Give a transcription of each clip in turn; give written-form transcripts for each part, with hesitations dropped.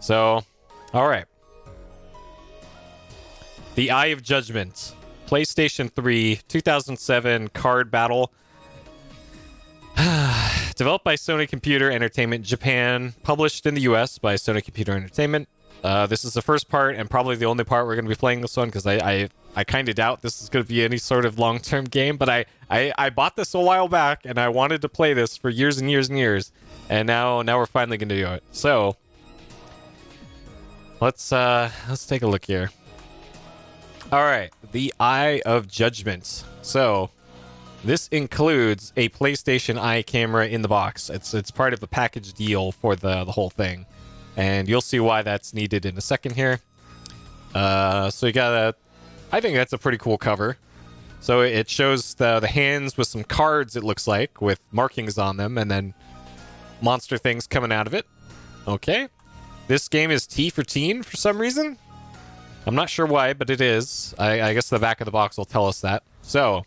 So, all right. The Eye of Judgment, PlayStation 3, 2007 card battle. Developed by Sony Computer Entertainment Japan, published in the US by Sony Computer Entertainment. This is the first part and probably the only part we're going to be playing this one because I kind of doubt this is going to be any sort of long-term game, but I bought this a while back and I wanted to play this for years and years and years, and now we're finally going to do it. So let's take a look here. All right, the Eye of Judgment. So this includes a PlayStation Eye camera in the box. It's part of the package deal for the whole thing, and you'll see why that's needed in a second here. So you got I think that's a pretty cool cover. So it shows the hands with some cards, it looks like, with markings on them, and then monster things coming out of it. Okay. This game is T for teen for some reason. I'm not sure why, but it is. I guess the back of the box will tell us that. So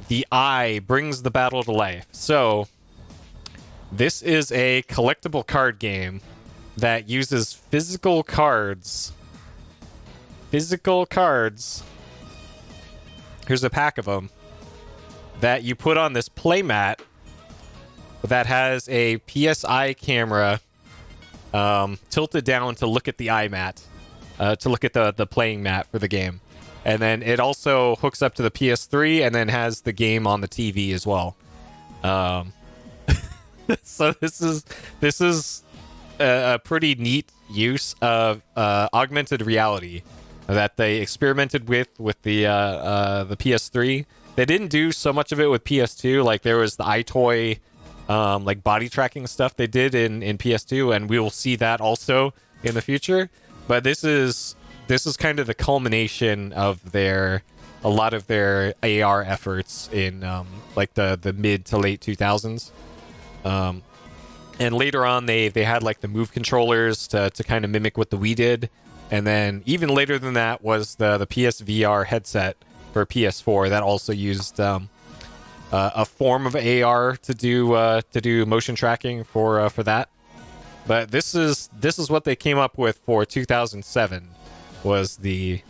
the Eye brings the battle to life. So this is a collectible card game that uses physical cards. Physical cards. Here's a pack of them that you put on this playmat that has a PSI camera tilted down to look at the eye mat, to look at the playing mat for the game. And then it also hooks up to the PS3 and then has the game on the TV as well. So this is a pretty neat use of augmented reality that they experimented with the PS3. They didn't do so much of it with PS2. Like there was the iToy like body tracking stuff they did in PS2, and we will see that also in the future. But this is kind of the culmination of a lot of their AR efforts in like the mid to late 2000s. And later on, they had like the Move controllers to kind of mimic what the Wii did. And then even later than that was the PSVR headset for PS4 that also used a form of AR to do motion tracking for that. But this is what they came up with for 2007 was this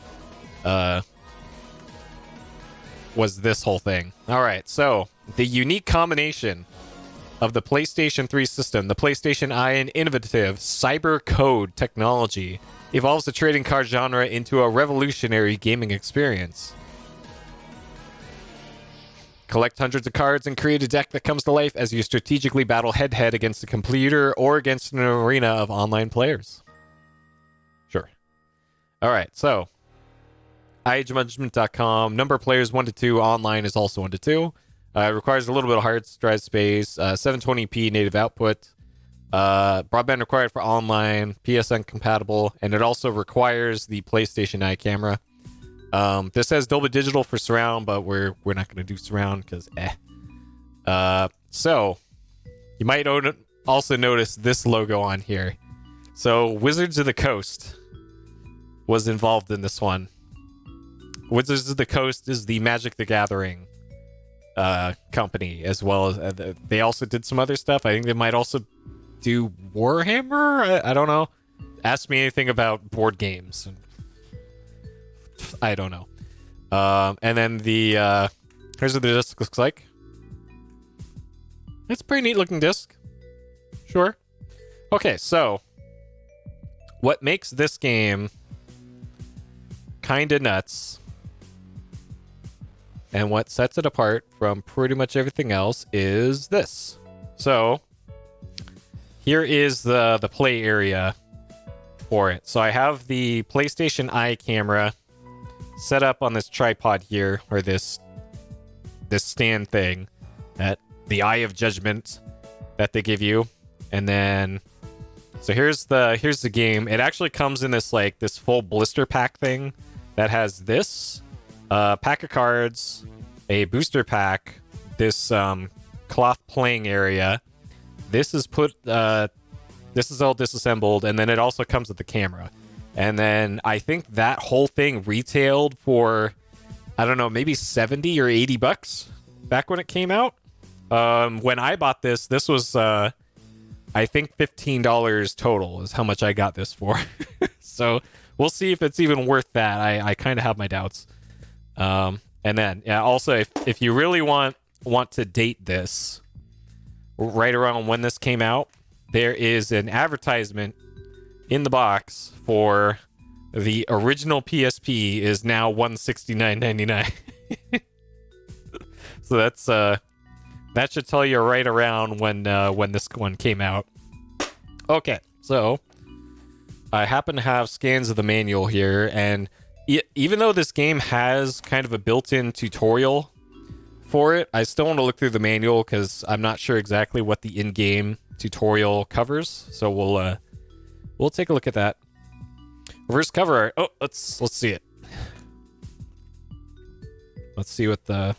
whole thing. All right, so the unique combination of the PlayStation 3 system, the PlayStation Eye, and innovative cyber code technology evolves the trading card genre into a revolutionary gaming experience. Collect hundreds of cards and create a deck that comes to life as you strategically battle head-to-head against a computer or against an arena of online players. Sure. All right, so iAgeManagement.com. Number of players 1 to 2. Online is also 1 to 2. It requires a little bit of hard drive space. 720p native output. Broadband required for online. PSN compatible. And it also requires the PlayStation Eye camera. This has Dolby Digital for surround, but we're not going to do surround because so you might also notice this logo on here. So Wizards of the Coast was involved in this one. Wizards of the Coast is the Magic the Gathering company, as well as they also did some other stuff. I think they might also do Warhammer. I don't know. Ask me anything about board games. I don't know. And then here's what the disc looks like. It's a pretty neat looking disc. Sure. Okay, so what makes this game kind of nuts, and what sets it apart from pretty much everything else, is this. So here is the play area for it. So I have the PlayStation Eye camera set up on this tripod here, or this stand thing, at the Eye of Judgment that they give you. And then so here's the game. It actually comes in this full blister pack thing that has this pack of cards, a booster pack, this cloth playing area. This is all disassembled, and then it also comes with the camera. And then I think that whole thing retailed for, I don't know, maybe 70 or 80 bucks back when it came out. When I bought this was I think $15 total is how much I got this for. So we'll see if it's even worth that. I kind of have my doubts. And then, yeah, also, if you really want to date this, right around when this came out, there is an advertisement in the box for the original PSP is now $169.99. So that's that should tell you right around when this one came out. Okay, so I happen to have scans of the manual here, and even though this game has kind of a built-in tutorial for it, I still want to look through the manual because I'm not sure exactly what the in-game tutorial covers. So we'll take a look at that. Reverse cover art. Oh, let's see it. Let's see what the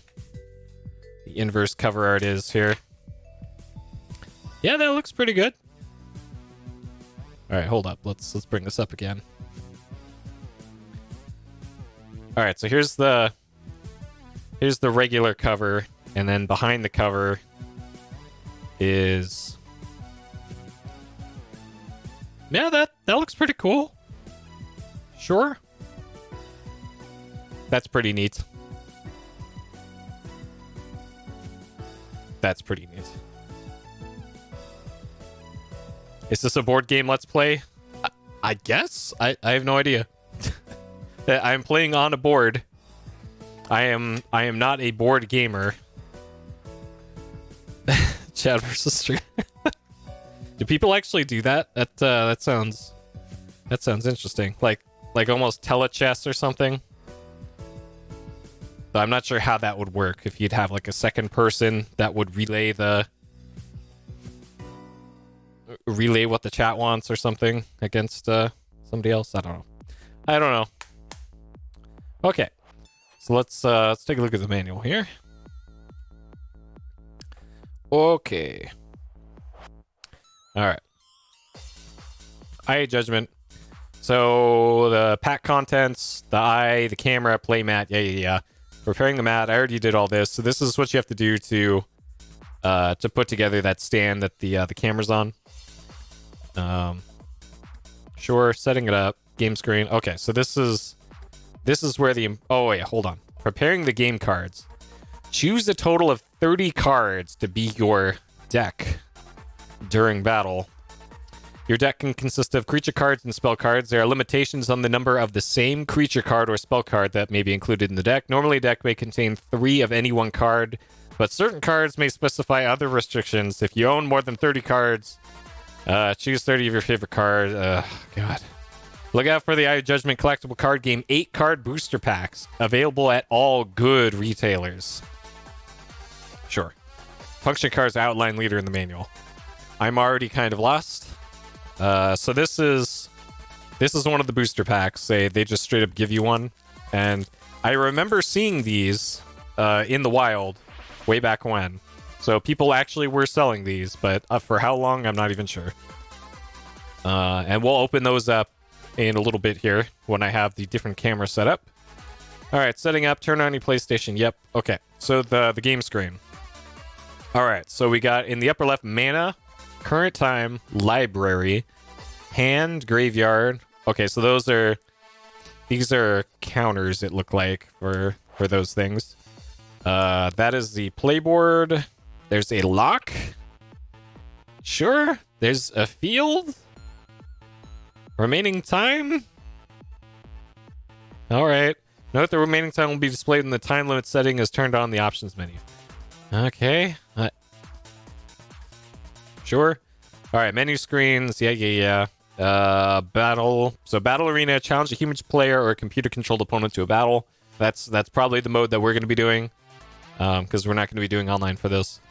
inverse cover art is here. Yeah, that looks pretty good. All right, hold up. Let's bring this up again. All right, so here's the regular cover, and then behind the cover is, yeah, that looks pretty cool. Sure. That's pretty neat. That's pretty neat. Is this a board game let's play? I guess? I have no idea. I'm playing on a board. I am not a board gamer. Chat versus stream. Do people actually do that? That sounds interesting. Like almost telechess or something. But I'm not sure how that would work if you'd have like a second person that would relay what the chat wants or something against somebody else. I don't know. Okay. So let's take a look at the manual here. Okay. All right. Eye judgment. So the pack contents, the eye, the camera, play mat. Yeah. Preparing the mat. I already did all this. So this is what you have to do to put together that stand that the camera's on. Sure. Setting it up. Game screen. Okay. So this is where oh wait, hold on. Preparing the game cards. Choose a total of 30 cards to be your deck during battle. Your deck can consist of creature cards and spell cards. There are limitations on the number of the same creature card or spell card that may be included in the deck. Normally, a deck may contain 3 of any one card, but certain cards may specify other restrictions. If you own more than 30 cards, choose 30 of your favorite cards. God. Look out for the Eye of Judgment collectible card game 8-card booster packs, available at all good retailers. Sure. Function cards outline later in the manual. I'm already kind of lost. So this is one of the booster packs. They just straight up give you one, and I remember seeing these in the wild way back when. So people actually were selling these, but for how long, I'm not even sure. And we'll open those up in a little bit here when I have the different camera set up. All right, setting up. Turn on your PlayStation. Yep. Okay. So the game screen. All right. So we got in the upper left mana. Current time, library, hand, graveyard. Okay, so these are counters, it looked like, for those things. That is the playboard. There's a lock. Sure. There's a field. Remaining time. All right. Note the remaining time will be displayed when the time limit setting is turned on in the options menu. Okay. Sure. All right, menu screens. Yeah. Battle. So battle arena. Challenge a human player or a computer-controlled opponent to a battle. That's probably the mode that we're going to be doing, because we're not going to be doing online for this.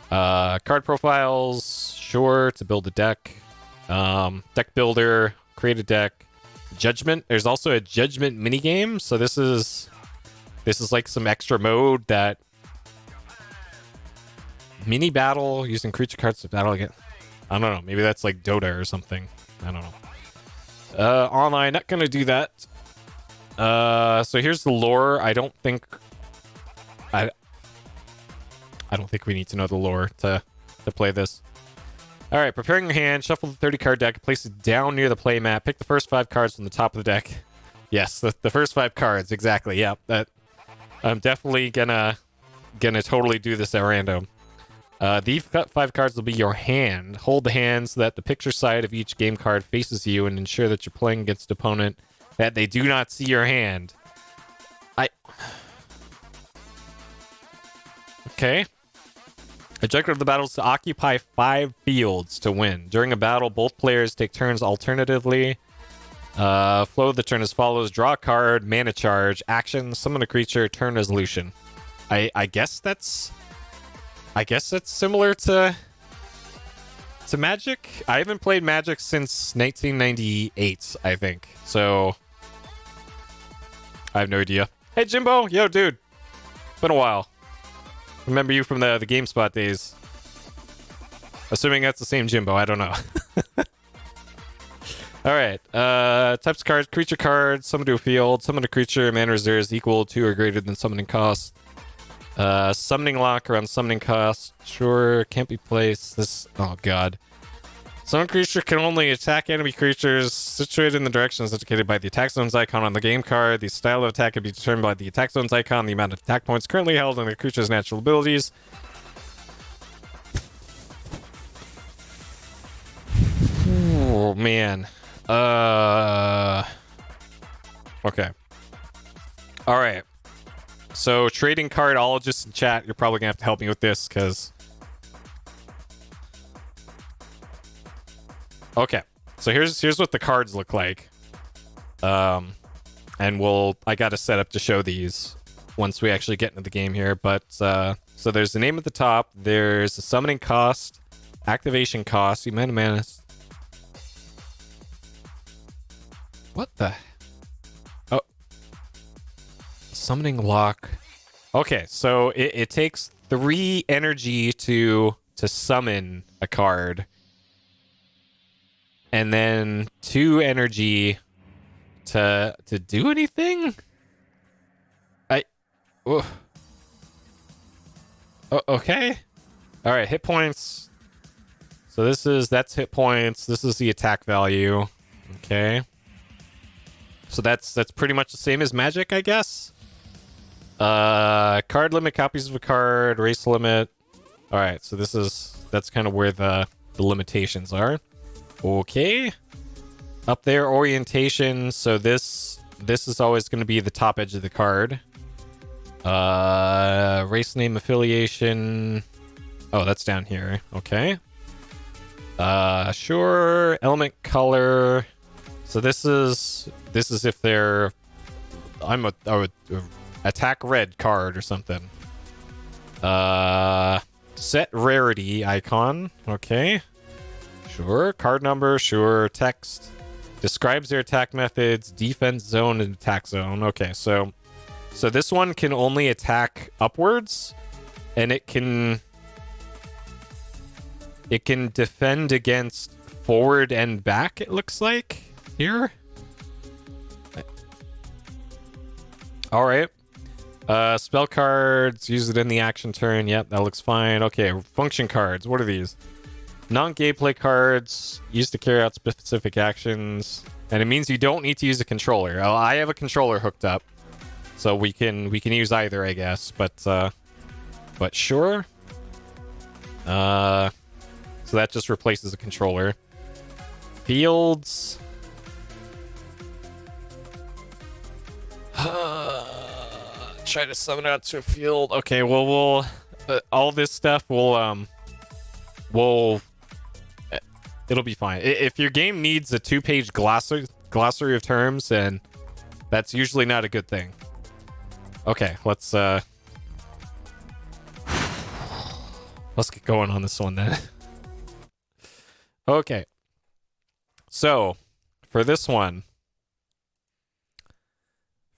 Card profiles. Sure, to build a deck. Deck builder. Create a deck. Judgment. There's also a judgment minigame. So this is like some extra mode that. Mini battle using creature cards to battle again. I don't know. Maybe that's like Dota or something. I don't know. Online, not gonna do that. So here's the lore. I don't think we need to know the lore to play this. All right, preparing your hand, shuffle the 30 card deck, place it down near the play mat, pick the first 5 cards from the top of the deck. Yes, the first 5 cards, exactly. Yeah, that I'm definitely gonna totally do this at random. These 5 cards will be your hand. Hold the hand so that the picture side of each game card faces you, and ensure that you're playing against an opponent that they do not see your hand. Okay. Objective of the battle is to occupy 5 fields to win. During a battle, both players take turns alternatively. Flow of the turn as follows: draw a card, mana charge, action, summon a creature, turn resolution. I guess that's similar to Magic. I haven't played Magic since 1998, I think. So I have no idea. Hey Jimbo, yo dude. Been a while. Remember you from the GameSpot days. Assuming that's the same Jimbo, I don't know. Alright, types of cards: creature cards, summon to a field, summon a creature, mana reserves equal to or greater than summoning cost. Summoning lock around summoning cost. Sure, can't be placed. This, oh god. Summon creature can only attack enemy creatures situated in the directions indicated by the attack zones icon on the game card. The style of attack can be determined by the attack zones icon, the amount of attack points currently held on the creature's natural abilities. Oh man. Okay. All right. So trading cardologists in chat, you're probably gonna have to help me with this because. Okay. So here's what the cards look like. And I got a setup to show these once we actually get into the game here. But so there's the name at the top. There's the summoning cost, activation cost, mana. What the? Oh. Summoning lock. Okay, so it takes 3 energy to summon a card. And then 2 energy to do anything? Okay. All right, hit points. So that's hit points. This is the attack value. Okay. So that's pretty much the same as Magic, I guess. Card limit, copies of a card, race limit. All right, so that's kind of where the limitations are. Okay. Up there, orientation. So this is always going to be the top edge of the card. Race name, affiliation. Oh, that's down here. Okay. Sure. Element color. So this is if they're I'm a attack red card or something. Set rarity icon. Okay. Sure. Card number. Sure. Text. Describes their attack methods, defense zone, and attack zone. Okay, so this one can only attack upwards, and it can defend against forward and back, it looks like here. All right. Spell cards, use it in the action turn. Yep, that looks fine. Okay, function cards. What are these? Non-gameplay cards used to carry out specific actions, and it means you don't need to use a controller. Oh, I have a controller hooked up, so we can use either, I guess. But sure. So that just replaces a controller. Fields. Try to summon out to a field. Okay, well we'll all this stuff will it'll be fine. If your game needs a 2-page glossary of terms, then that's usually not a good thing. Okay, let's get going on this one then. Okay. So, for this one,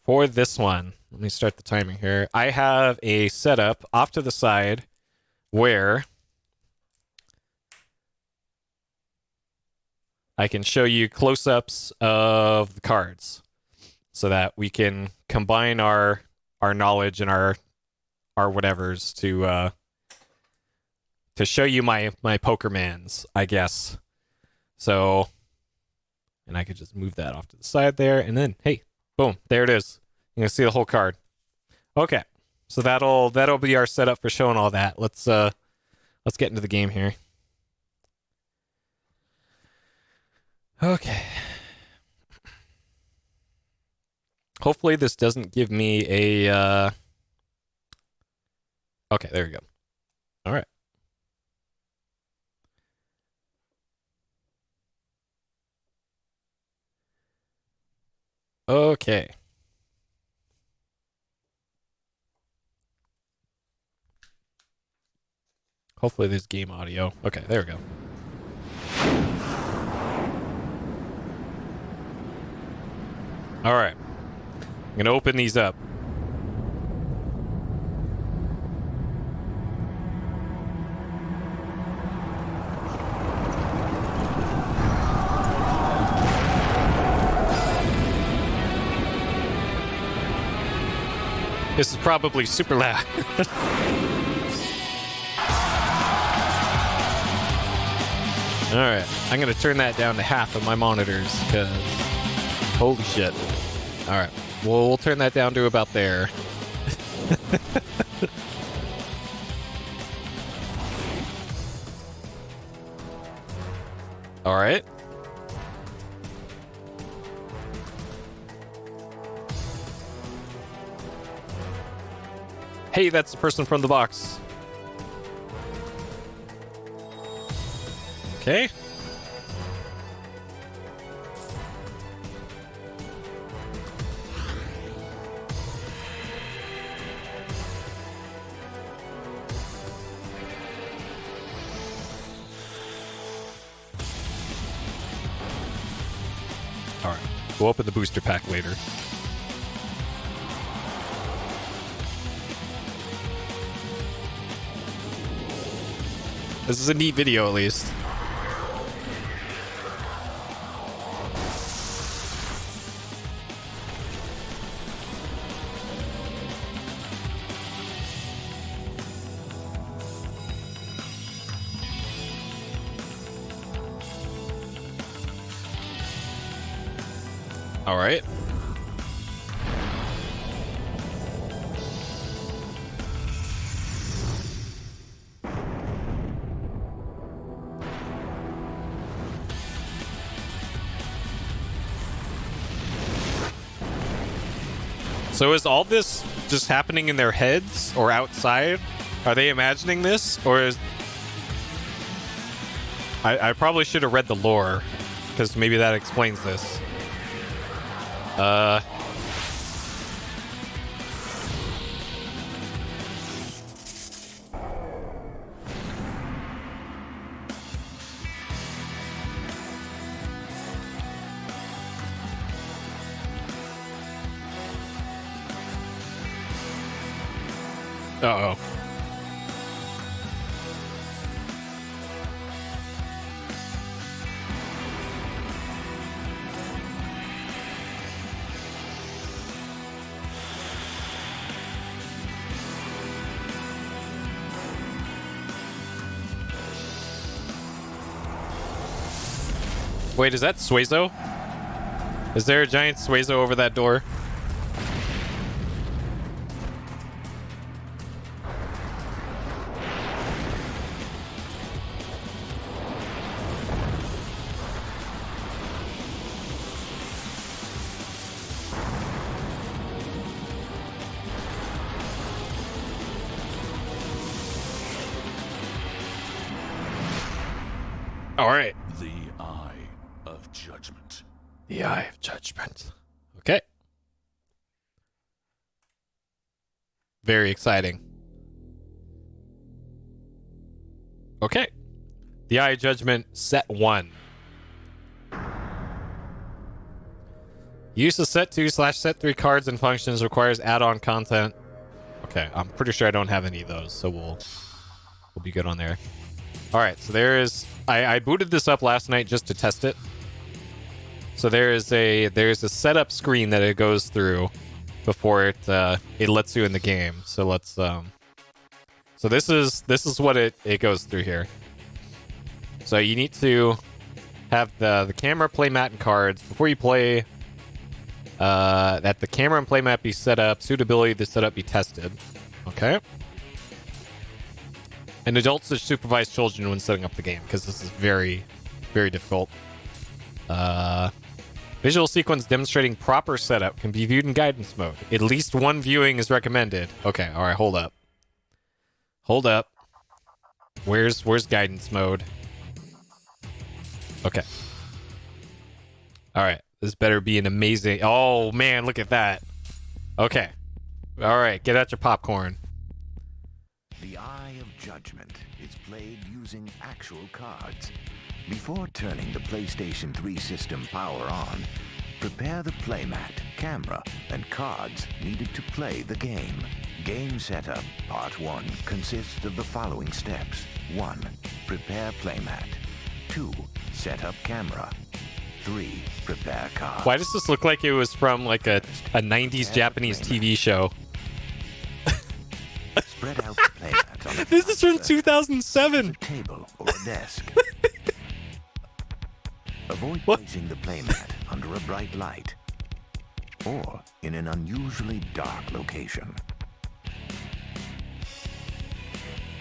let me start the timing here. I have a setup off to the side where I can show you close-ups of the cards so that we can combine our knowledge and our whatevers to show you my poker mans, I guess. So, and I could just move that off to the side there, and then hey, boom, there it is. You can see the whole card. Okay, so that'll be our setup for showing all that. Let's get into the game here. Okay. Hopefully this doesn't give me a okay, there we go. All right. Okay. Hopefully there's game audio. Okay, there we go. All right. I'm going to open these up. This is probably super loud. All right, I'm gonna turn that down to half of my monitors because holy shit. All right, well, we'll turn that down to about there. All right. Hey, that's the person from the box. Okay. All right. We'll open the booster pack later. This is a neat video, at least. All right. So is all this just happening in their heads or outside? Are they imagining this? Or is... I probably should have read the lore, because maybe that explains this. Uh-oh. Wait, is that Suezo? Is there a giant Suezo over that door? All right. The Eye of Judgment. The Eye of Judgment. Okay. Very exciting. Okay. The Eye of Judgment, set 1. Use of set 2/set 3 cards and functions requires add-on content. Okay, I'm pretty sure I don't have any of those, so we'll be good on there. All right, so there is... I booted this up last night just to test it. So there's a setup screen that it goes through before it lets you in the game. So let's So this is what it goes through here. So you need to have the camera, playmat, and cards before you play. That the camera and playmat be set up, suitability of the setup be tested. Okay. And adults should supervise children when setting up the game, because this is very, very difficult. Visual sequence demonstrating proper setup can be viewed in guidance mode. At least one viewing is recommended. Okay, all right, hold up. Hold up. Where's guidance mode? Okay. All right, this better be an amazing... Oh, man, look at that. Okay. All right, get out your popcorn. The Eye of Judgment is played using actual cards. Before turning the PlayStation 3 system power on, prepare the playmat, camera, and cards needed to play the game. Game Setup Part 1 consists of the following steps. 1. Prepare playmat. 2. Set up camera. 3. Prepare cards. Why does this look like it was from like a 90s Japanese TV show? Spread out the playmat on a This is from surface, 2007. a table or a desk. Avoid What? placing the playmat under a bright light or in an unusually dark location.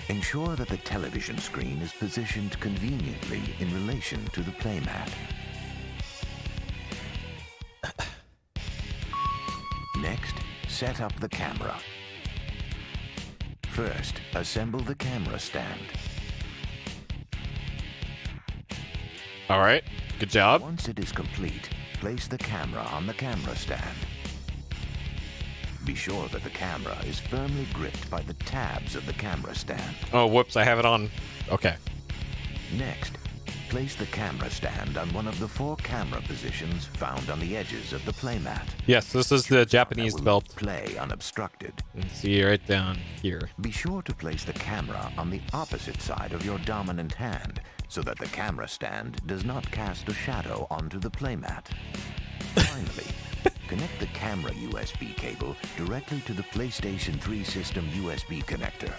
Ensure that the television screen is positioned conveniently in relation to the playmat. Next, set up the camera. First, assemble the camera stand. All right, good job. Once it is complete, place the camera on the camera stand. Be sure that the camera is firmly gripped by the tabs of the camera stand. Oh, whoops, I have it on. Okay. Next, place the camera stand on one of the 4 camera positions found on the edges of the playmat. Yes, this is the Japanese That will belt. Play unobstructed. You can see right down here. Be sure to place the camera on the opposite side of your dominant hand so that the camera stand does not cast a shadow onto the playmat. Finally, connect the camera USB cable directly to the PlayStation 3 system USB connector.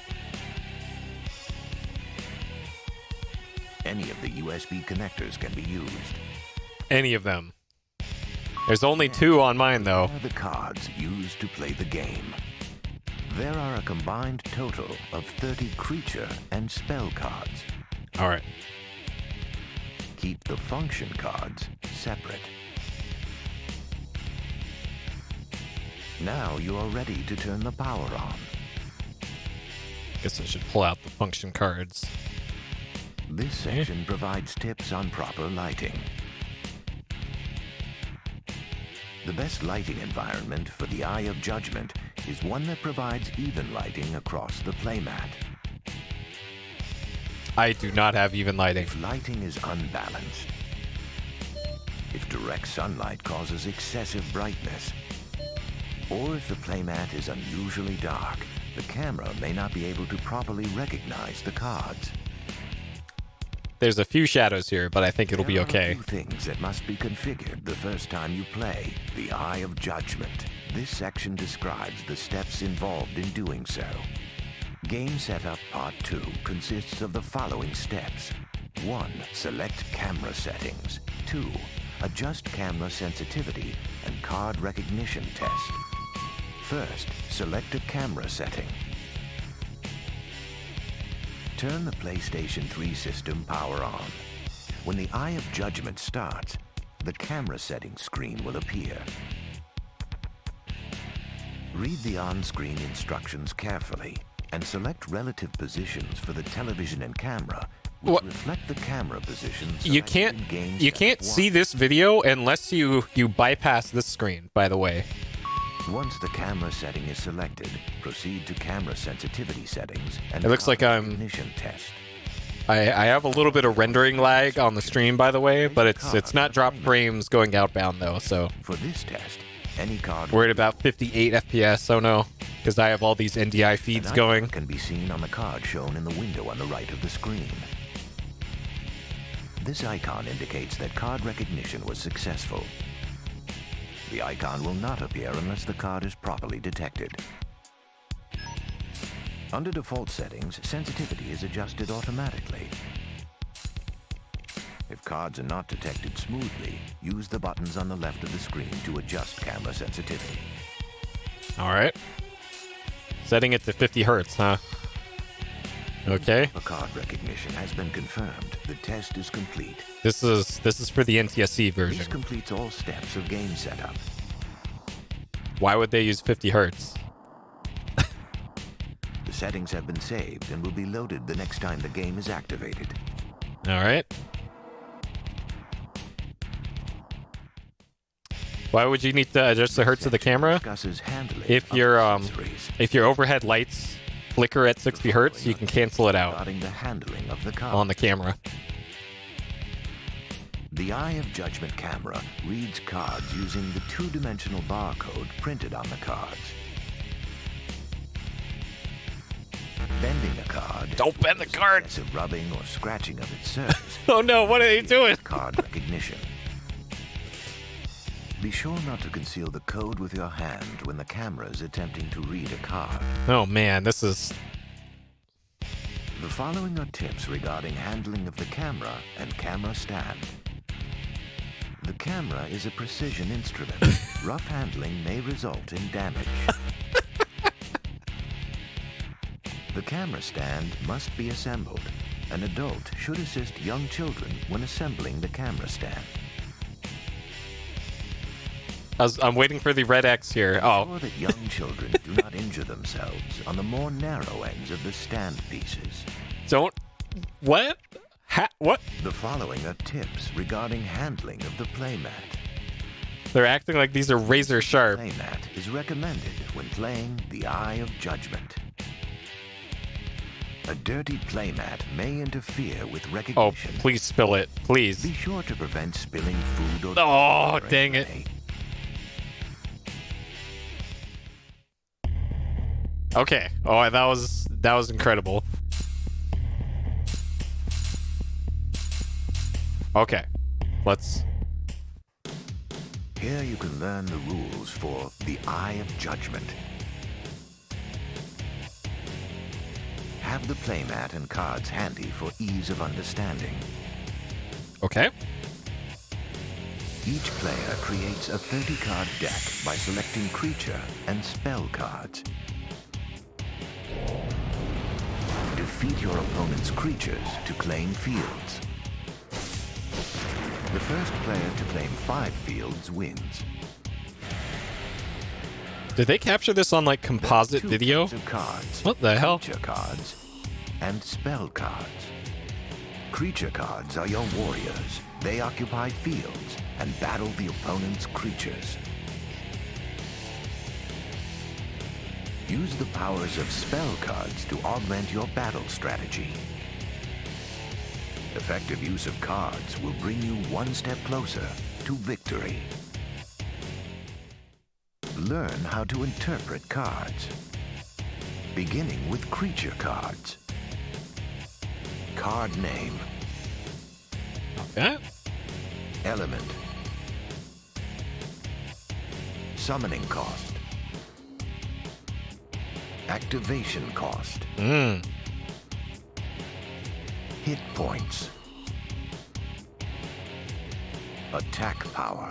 Any of the USB connectors can be used. Any of them. There's only 2 on mine, though. Are the cards used to play the game. There are a combined total of 30 creature and spell cards. All right. Keep the function cards separate. Now you are ready to turn the power on. Guess I should pull out the function cards. This section provides tips on proper lighting. The best lighting environment for the Eye of Judgment is one that provides even lighting across the playmat. I do not have even lighting. If lighting is unbalanced, if direct sunlight causes excessive brightness, or if the playmat is unusually dark, the camera may not be able to properly recognize the cards. There's a few shadows here, but I think it'll be There are okay. a few things that must be configured the first time you play the Eye of Judgment. This section describes the steps involved in doing so. Game Setup Part 2 consists of the following steps. 1. Select camera settings. 2. Adjust camera sensitivity and card recognition test. First, select a camera setting. Turn the PlayStation 3 system power on. When the Eye of Judgment starts, the camera settings screen will appear. Read the on-screen instructions carefully and select relative positions for the television and camera, which What? reflect the camera positions. You can't see this video unless you bypass this screen, by the way. Once the camera setting is selected, proceed to camera sensitivity settings and It looks like card I'm- recognition test. I have a little bit of rendering lag on the stream, by the way, but it's not drop frames going outbound though, so For this test, any card we're at about 58 FPS. Oh no, because I have all these NDI feeds An icon going. can be seen on the card shown in the window on the right of the screen. This icon indicates that card recognition was successful. The icon will not appear unless the card is properly detected. Under default settings, sensitivity is adjusted automatically. If cards are not detected smoothly, use the buttons on the left of the screen to adjust camera sensitivity. All right. Setting it to 50 hertz, huh? Okay. The card recognition has been confirmed. The test is complete. This is for the NTSC version. This completes all steps of game setup. Why would they use 50 hertz? The settings have been saved and will be loaded the next time the game is activated. All right. Why would you need to adjust the hertz of the camera? Discusses handling If your overhead lights flicker at 60 hertz, you can cancel it out regarding the handling of the card. on the camera. The Eye of Judgment camera reads cards using the two-dimensional barcode printed on the cards. Bending a card. Don't bend the card. Excessive rubbing or scratching of its surface. Oh no, what are you doing? Card recognition. Be sure not to conceal the code with your hand when the camera is attempting to read a card. Oh man, this is... The following are tips regarding handling of the camera and camera stand. The camera is a precision instrument. Rough handling may result in damage. The camera stand must be assembled. An adult should assist young children when assembling the camera stand. I'm waiting for the red X here. Oh. Ensure that young children do not injure themselves on the more narrow ends of the stand pieces. Don't... What? What? The following are tips regarding handling of the playmat. They're acting like these are razor sharp. Playmat is recommended when playing the Eye of Judgment. A dirty playmat may interfere with Oh, recognition. please spill it. Please. Be sure to prevent spilling food or Oh, during dang it. play. Okay. Oh, that was incredible. Okay. Let's... Here you can learn the rules for the Eye of Judgment. Have the playmat and cards handy for ease of understanding. Okay. Each player creates a 30-card deck by selecting creature and spell cards. Defeat your opponent's creatures to claim fields. The first player to claim 5 fields wins. Did they capture this on like composite Two video? types of cards. What the hell? Creature cards and spell cards. Creature cards are your warriors. They occupy fields and battle the opponent's creatures. Use the powers of spell cards to augment your battle strategy. Effective use of cards will bring you one step closer to victory. Learn how to interpret cards. Beginning with creature cards. Card name. Okay. Element. Summoning cost. Activation cost. Hit points. Attack power.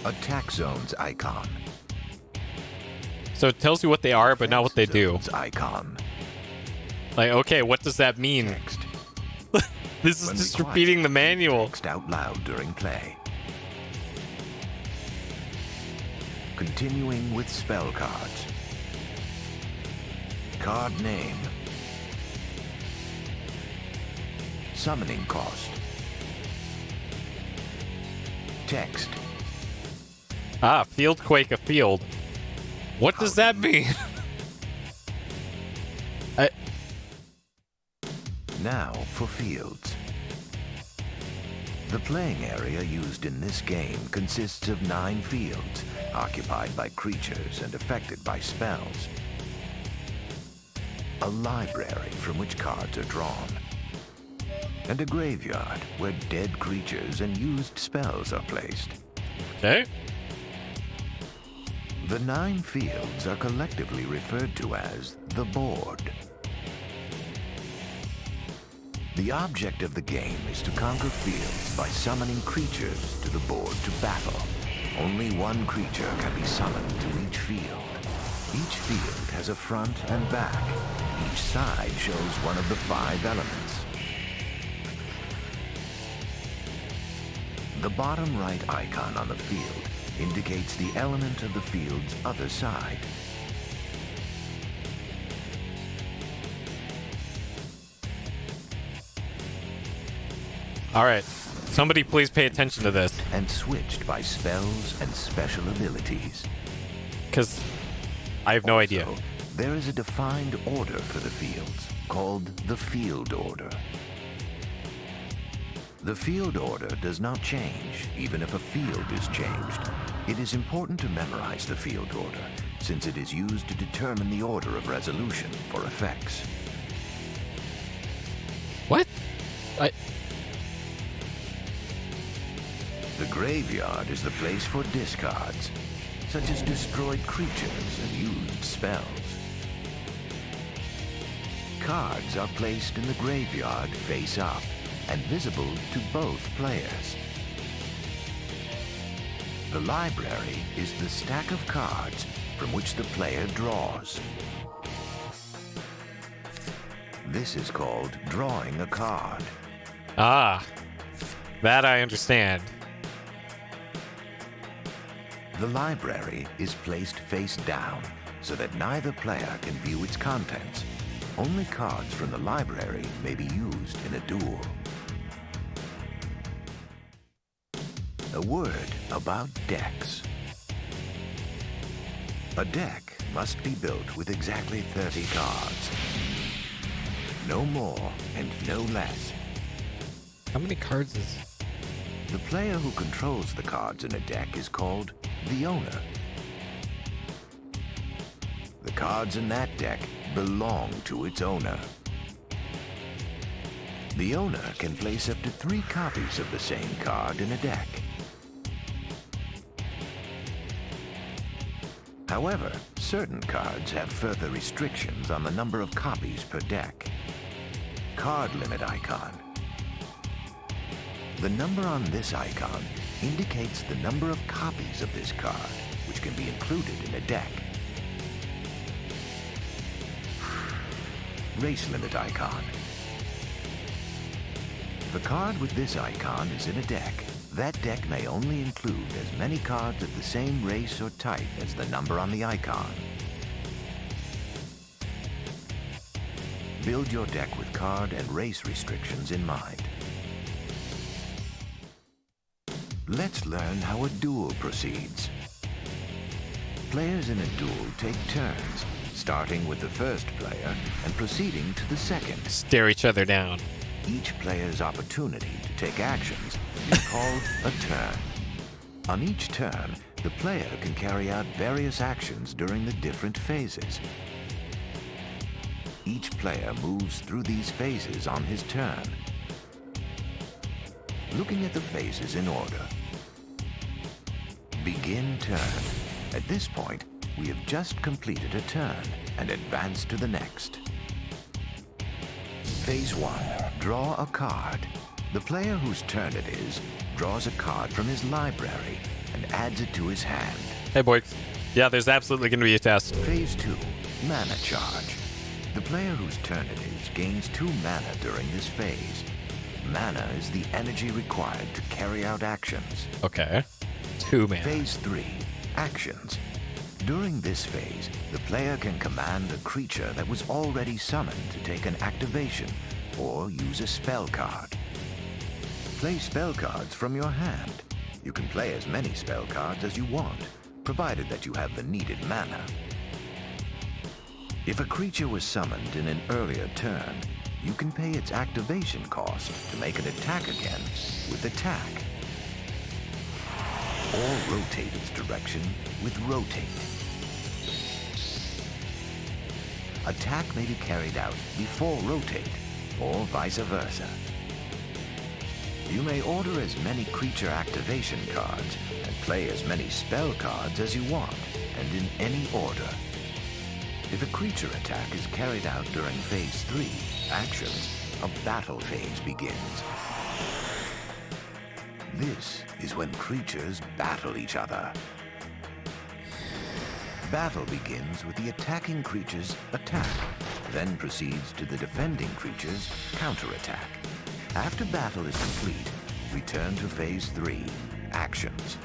Attack zones icon. So it tells you what they are, but not what they do. Zones icon. Like, okay, what does that mean? Text. This is When just required, repeating the manual. Text out loud during play. Continuing with spell cards. Card name. Summoning cost. Text. Ah, field quake a field. What does that mean? Now for fields. The playing area used in this game consists of 9 fields, occupied by creatures and affected by spells. A library from which cards are drawn. And a graveyard where dead creatures and used spells are placed. Okay. The 9 fields are collectively referred to as the board. The object of the game is to conquer fields by summoning creatures to the board to battle. Only one creature can be summoned to each field. Each field has a front and back. Each side shows one of the 5 elements. The bottom right icon on the field indicates the element of the field's other side. All right. Somebody please pay attention to this. And switched by spells and special abilities. Because I have no idea. Also, there is a defined order for the fields, called the field order. The field order does not change, even if a field is changed. It is important to memorize the field order, since it is used to determine the order of resolution for effects. What? The graveyard is the place for discards, such as destroyed creatures and used spells. Cards are placed in the graveyard face up and visible to both players. The library is the stack of cards from which the player draws. This is called drawing a card. Ah, that I understand. The library is placed face down so that neither player can view its contents. Only cards from the library may be used in a duel. A word about decks. A deck must be built with exactly 30 cards. No more and no less. How many cards is... The player who controls the cards in a deck is called the owner. The cards in that deck belong to its owner. The owner can place up to 3 copies of the same card in a deck. However, certain cards have further restrictions on the number of copies per deck. Card limit icon. The number on this icon indicates the number of copies of this card, which can be included in a deck. Race limit icon. If a card with this icon is in a deck, that deck may only include as many cards of the same race or type as the number on the icon. Build your deck with card and race restrictions in mind. Let's learn how a duel proceeds. Players in a duel take turns, starting with the first player and proceeding to the second. Stare each other down. Each player's opportunity to take actions is called a turn. On each turn, the player can carry out various actions during the different phases. Each player moves through these phases on his turn. Looking at the phases in order. Begin turn. At this point, we have just completed a turn and advance to the next. Phase 1. Draw a card. The player whose turn it is draws a card from his library and adds it to his hand. Hey, boy. Yeah, there's absolutely going to be a test. Phase 2. Mana charge. The player whose turn it is gains 2 mana during this phase. Mana is the energy required to carry out actions. Okay. 2 mana. Phase 3. Actions. During this phase, the player can command a creature that was already summoned to take an activation or use a spell card. Play spell cards from your hand. You can play as many spell cards as you want, provided that you have the needed mana. If a creature was summoned in an earlier turn, you can pay its activation cost to make an attack again with attack. Or rotate its direction with rotate. Attack may be carried out before rotate, or vice versa. You may order as many creature activation cards and play as many spell cards as you want, and in any order. If a creature attack is carried out during Phase 3, actions, a battle phase begins. This is when creatures battle each other. Battle begins with the attacking creature's attack, then proceeds to the defending creature's counterattack. After battle is complete, return to Phase 3, actions.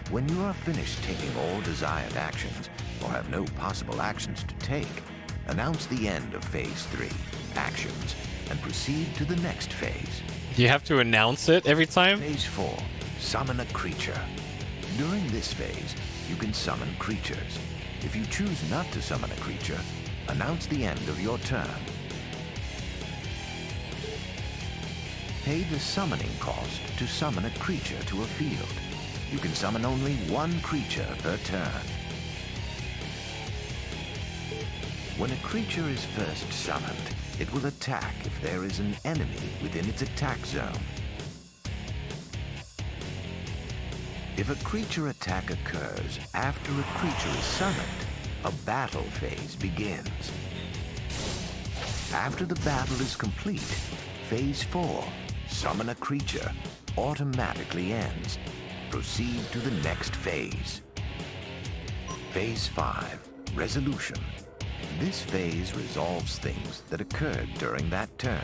When you are finished taking all desired actions, or have no possible actions to take, announce the end of Phase 3, actions, and proceed to the next phase. Do you have to announce it every time? Phase 4, summon a creature. During this phase, you can summon creatures. If you choose not to summon a creature, announce the end of your turn. Pay the summoning cost to summon a creature to a field. You can summon only one creature per turn. When a creature is first summoned, it will attack if there is an enemy within its attack zone. If a creature attack occurs after a creature is summoned, a battle phase begins. After the battle is complete, Phase 4, summon a creature, automatically ends. Proceed to the next phase. Phase 5, resolution. This phase resolves things that occurred during that turn.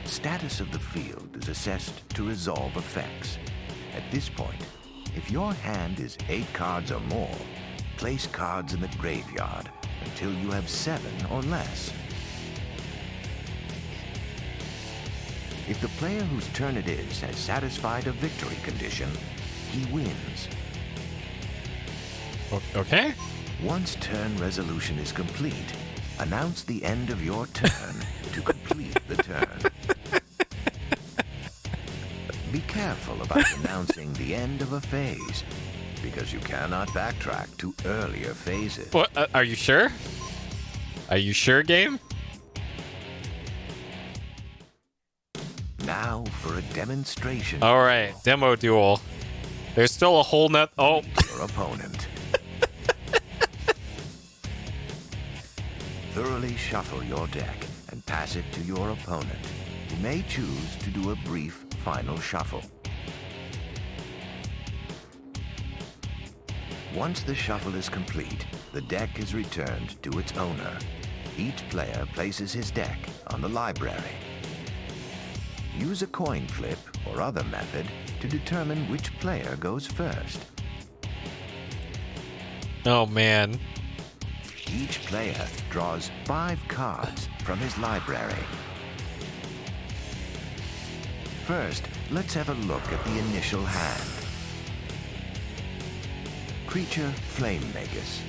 Status of the field is assessed to resolve effects. At this point, if your hand is 8 cards or more, place cards in the graveyard until you have 7 or less. If the player whose turn it is has satisfied a victory condition, he wins. Okay. Once turn resolution is complete, announce the end of your turn to complete the turn. Be careful about announcing the end of a phase, because you cannot backtrack to earlier phases. What? Are you sure? Are you sure, game? Now for a demonstration. All right, demo duel. There's still a whole nut. Oh. Your opponent. Thoroughly shuffle your deck and pass it to your opponent, who may choose to do a brief final shuffle. Once the shuffle is complete, the deck is returned to its owner. Each player places his deck on the library. Use a coin flip or other method to determine which player goes first. Oh, man. Each player draws 5 cards from his library. First, let's have a look at the initial hand. Creature Flame Magus.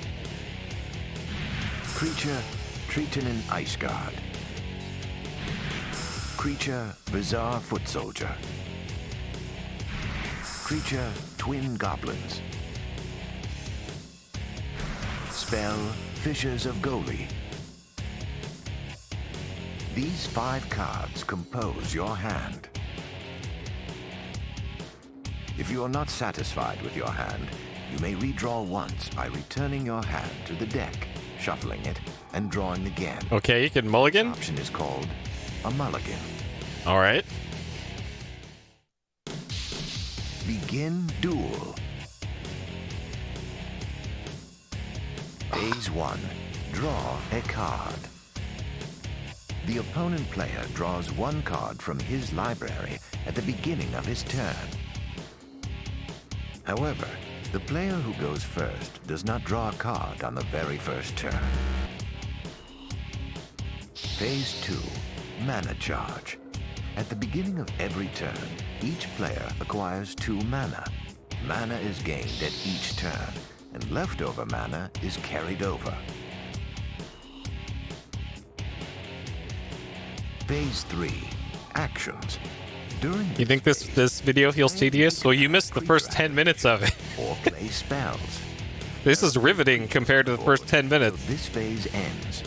Creature Triton Ice Guard. Creature Bizarre Foot Soldier. Creature Twin Goblins. Spell Fissures of Goli. These 5 cards compose your hand. If you are not satisfied with your hand, you may redraw once by returning your hand to the deck, shuffling it, and drawing again. Okay, you can mulligan? This option is called a mulligan. All right. Begin duel. Phase 1. Draw a card. The opponent player draws 1 card from his library at the beginning of his turn. However, the player who goes first does not draw a card on the very first turn. Phase 2. Mana charge. At the beginning of every turn, each player acquires 2 mana. Mana is gained at each turn, and leftover mana is carried over. Phase 3. Actions. During You think this video feels tedious? Well, you missed the first 10 minutes of it. or play spells. This is riveting compared to the first 10 minutes. This phase ends.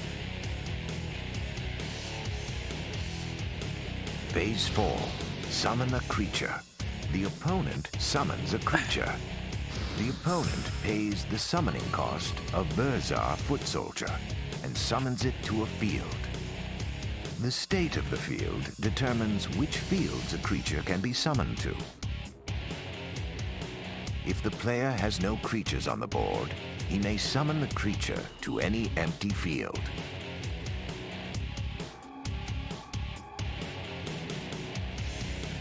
Phase 4. Summon a creature. The opponent summons a creature. The opponent pays the summoning cost of Verzar Foot Soldier and summons it to a field. The state of the field determines which fields a creature can be summoned to. If the player has no creatures on the board, he may summon the creature to any empty field.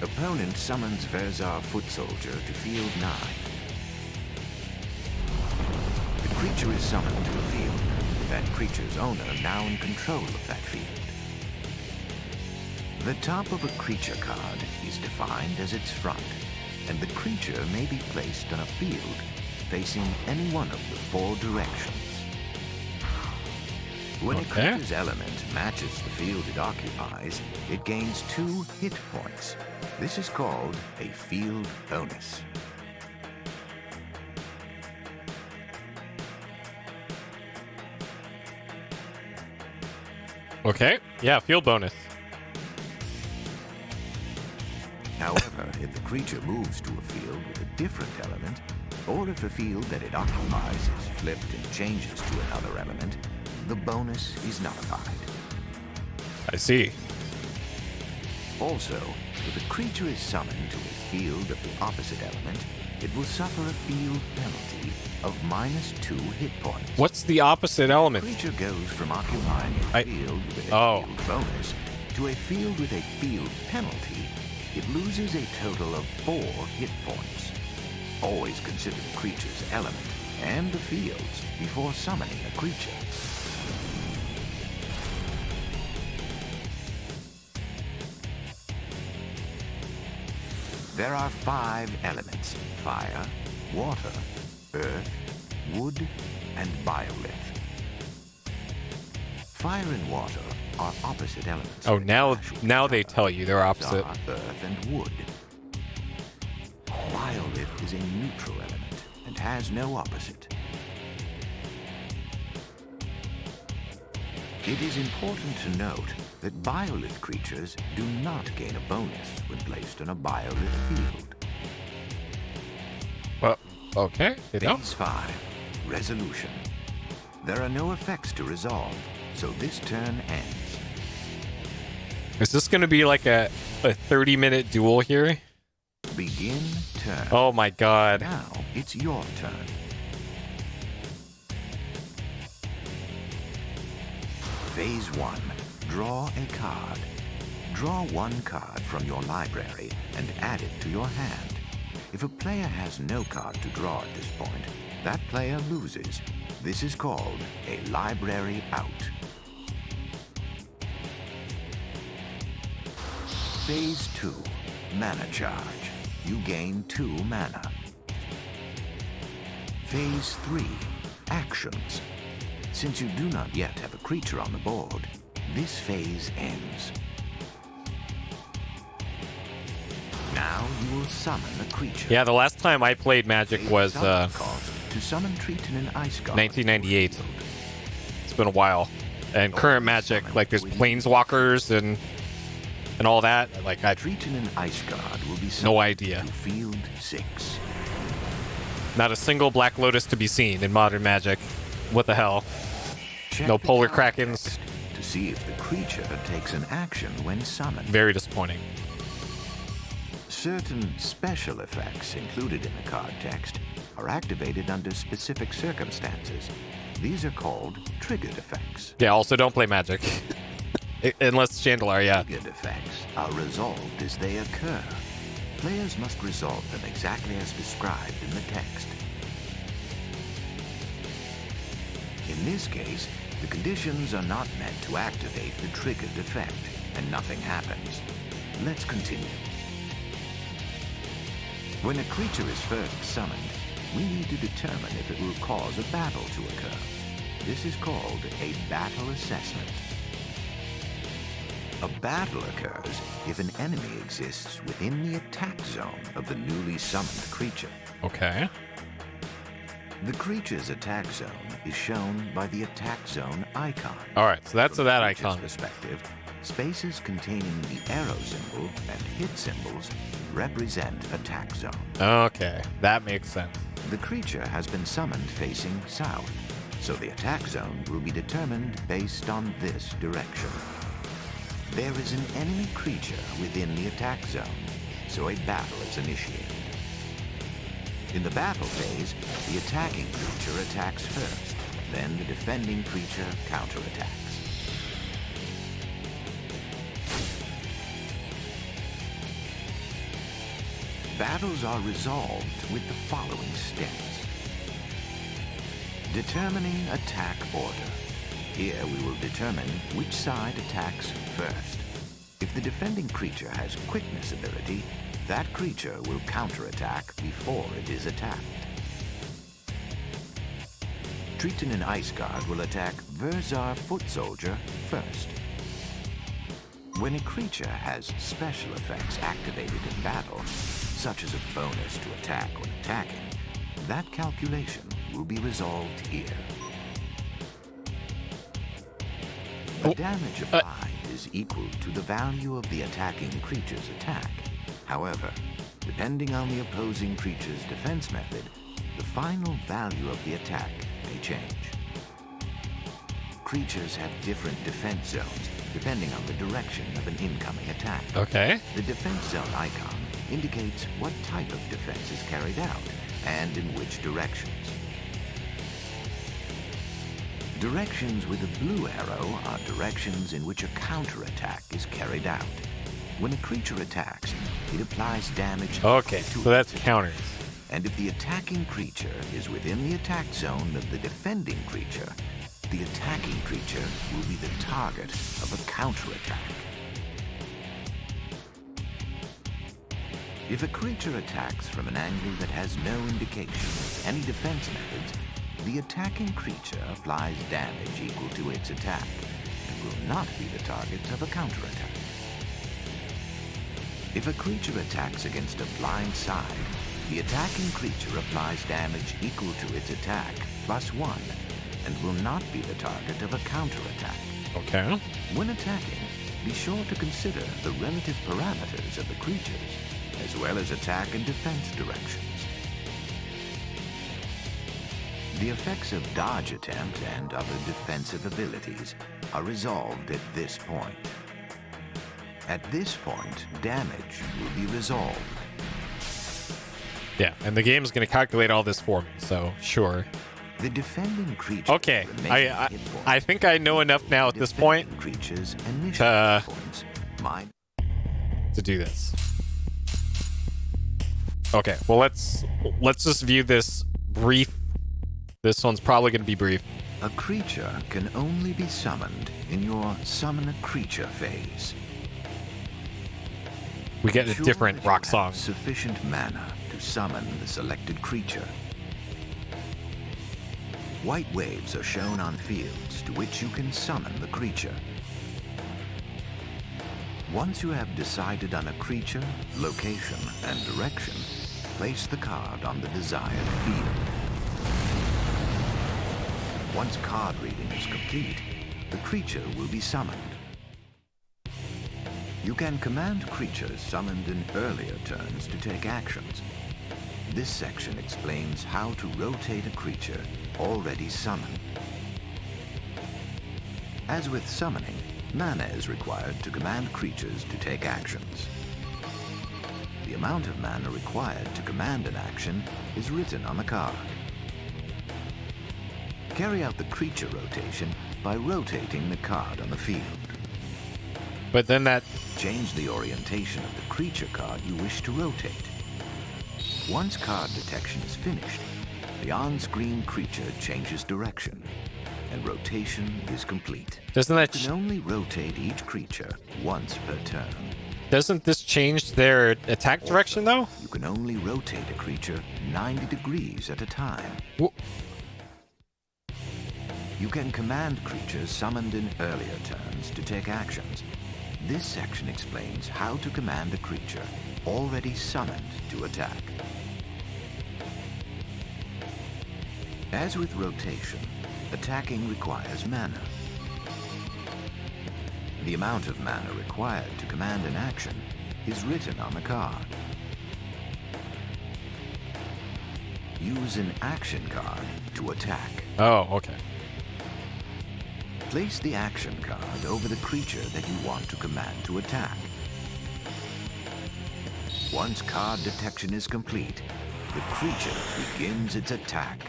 Opponent summons Verzar Foot Soldier to field 9. The creature is summoned to a field, with that creature's owner now in control of that field. The top of a creature card is defined as its front, and the creature may be placed on a field facing any one of the 4 directions. When a creature's element matches the field it occupies, it gains 2 hit points. This is called a field bonus. Okay. Yeah, field bonus. However, if the creature moves to a field with a different element, or if the field that it occupies is flipped and changes to another element, the bonus is nullified. I see. Also, if a creature is summoned to a field of the opposite element, it will suffer a field penalty of -2 hit points. What's the opposite element? The creature goes from occupying a field with a field bonus to a field with a field penalty. It loses a total of 4 hit points. Always consider the creature's element and the fields before summoning a creature. There are 5 elements: fire, water, earth, wood, and biolith. Fire and water are opposite elements. Oh, now they tell you they're opposite. Earth and wood. Biolith is a neutral element and has no opposite. It is important to note that biolith creatures do not gain a bonus when placed on a biolith field. Well, okay. Phase 5. Resolution. There are no effects to resolve, so this turn ends. Is this going to be like a 30-minute duel here? Begin turn. Oh my god. Now it's your turn. Phase 1. Draw a card. Draw 1 card from your library and add it to your hand. If a player has no card to draw at this point, that player loses. This is called a library out. Phase 2. Mana charge. You gain 2 mana. Phase 3. Actions. Since you do not yet have a creature on the board, this phase ends. Now you will summon a creature. Yeah, the last time I played Magic was to summon Triton and Ice Guard. 1998. It's been a while. And current Magic, like there's planeswalkers and all that. Like Triton and Ice Guard will be no idea. To field 6. Not a single Black Lotus to be seen in modern Magic. What the hell? Check No the Polar card Krakens. text to see if the creature takes an action when summoned. Very disappointing. Certain special effects included in the card text are activated under specific circumstances. These are called triggered effects. Yeah, also don't play Magic. Unless Chandelar, yeah. Triggered effects are resolved as they occur. Players must resolve them exactly as described in the text. In this case, the conditions are not meant to activate the triggered effect, and nothing happens. Let's continue. When a creature is first summoned, we need to determine if it will cause a battle to occur. This is called a battle assessment. A battle occurs if an enemy exists within the attack zone of the newly summoned creature. Okay. The creature's attack zone is shown by the attack zone icon. All right, so that's From that the creature's icon. perspective, Spaces containing the arrow symbol and hit symbols represent attack zone. Okay, that makes sense. The creature has been summoned facing south, so the attack zone will be determined based on this direction. There is an enemy creature within the attack zone, so a battle is initiated. In the battle phase, the attacking creature attacks first, then the defending creature counterattacks. Battles are resolved with the following steps. Determining attack order. Here we will determine which side attacks first. If the defending creature has quickness ability, that creature will counterattack before it is attacked. Triton and Ice Guard will attack Verzar Foot Soldier first. When a creature has special effects activated in battle, such as a bonus to attack when attacking, that calculation will be resolved here. The damage applied is equal to the value of the attacking creature's attack. However, depending on the opposing creature's defense method, the final value of the attack may change. Creatures have different defense zones depending on the direction of an incoming attack. Okay. The defense zone icon indicates what type of defense is carried out and in which directions. Directions with a blue arrow are directions in which a counterattack is carried out. When a creature attacks, it applies damage. Okay, to so that's its counters. And if the attacking creature is within the attack zone of the defending creature, the attacking creature will be the target of a counterattack. If a creature attacks from an angle that has no indication of any defense methods, the attacking creature applies damage equal to its attack and will not be the target of a counterattack. If a creature attacks against a blind side, the attacking creature applies damage equal to its attack +1 and will not be the target of a counterattack. Okay. When attacking, be sure to consider the relative parameters of the creatures, as well as attack and defense directions. The effects of dodge attempt and other defensive abilities are resolved at this point. At this point, damage will be resolved. Yeah, and the game's going to calculate all this for me, so sure. The defending creature. Okay, I think I know enough now at this point Creatures initial points to do this. Okay, well let's just view this brief. This one's probably going to be brief. A creature can only be summoned in your summon a creature phase. We get a Ensure different that you rock have song. Sufficient mana to summon the selected creature. White waves are shown on fields to which you can summon the creature. Once you have decided on a creature, location, and direction, place the card on the desired field. Once card reading is complete, the creature will be summoned. You can command creatures summoned in earlier turns to take actions. This section explains how to rotate a creature already summoned. As with summoning, mana is required to command creatures to take actions. The amount of mana required to command an action is written on the card. Carry out the creature rotation by rotating the card on the field. But then that... Change the orientation of the creature card you wish to rotate. Once card detection is finished, the on-screen creature changes direction, and rotation is complete. Doesn't that... You can only rotate each creature once per turn. Doesn't this change their attack direction, though? You can only rotate a creature 90 degrees at a time. You can command creatures summoned in earlier turns to take actions. This section explains how to command a creature already summoned to attack. As with rotation, attacking requires mana. The amount of mana required to command an action is written on the card. Use an action card to attack. Oh, okay. Place the action card over the creature that you want to command to attack. Once card detection is complete, the creature begins its attack.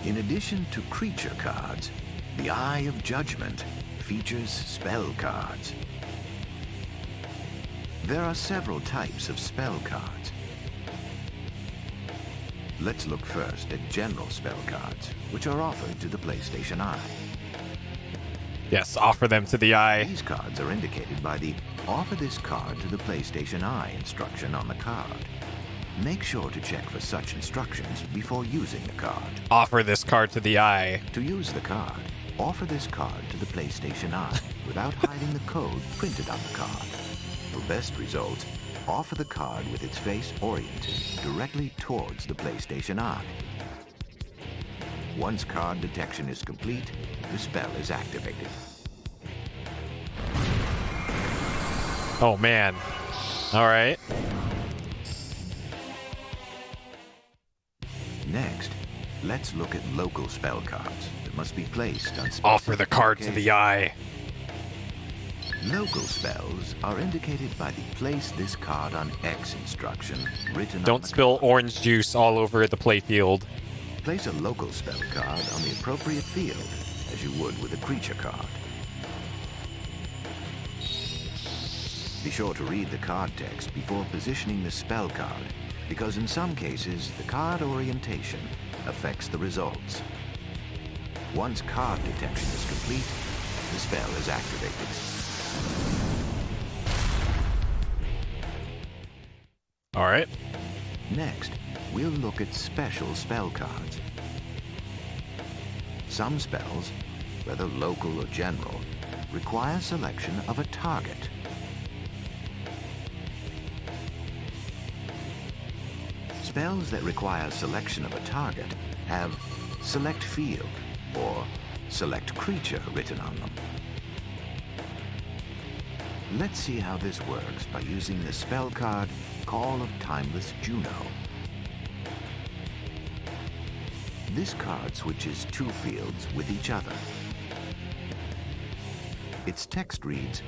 In addition to creature cards, the Eye of Judgment features spell cards. There are several types of spell cards. Let's look first at general spell cards, which are offered to the PlayStation Eye. Yes, offer them to the eye. These cards are indicated by the "Offer this card to the PlayStation Eye" instruction on the card. Make sure to check for such instructions before using the card. Offer this card to the eye. To use the card, offer this card to the PlayStation Eye without hiding the code printed on the card. For best results, offer the card with its face oriented directly towards the PlayStation Eye. Once card detection is complete, the spell is activated. Oh, man. All right. Next, let's look at local spell cards that must be placed on specific Offer the card to the eye. Local spells are indicated by the "Place this card on X" instruction written on Don't the spill card. orange juice all over the playfield. Place a local spell card on the appropriate field, as you would with a creature card. Be sure to read the card text before positioning the spell card, because in some cases, the card orientation affects the results. Once card detection is complete, the spell is activated. All right. Next, we'll look at special spell cards. Some spells, whether local or general, require selection of a target. Spells that require selection of a target have "Select Field" or "Select Creature" written on them. Let's see how this works by using the spell card "Call of Timeless Juno." This card switches two fields with each other. Its text reads,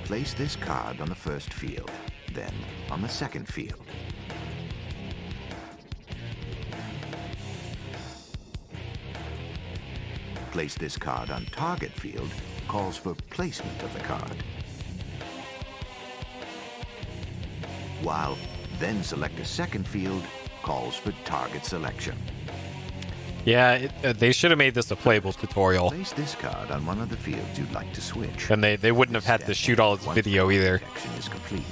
"Place this card on the first field, then on the second field." "Place this card on target field" calls for placement of the card. While "Then select a second field" calls for target selection. Yeah, they should have made this a playable tutorial. Place this card on one of the fields you'd like to switch. And they wouldn't have had to shoot all its Once video card either. detection is complete.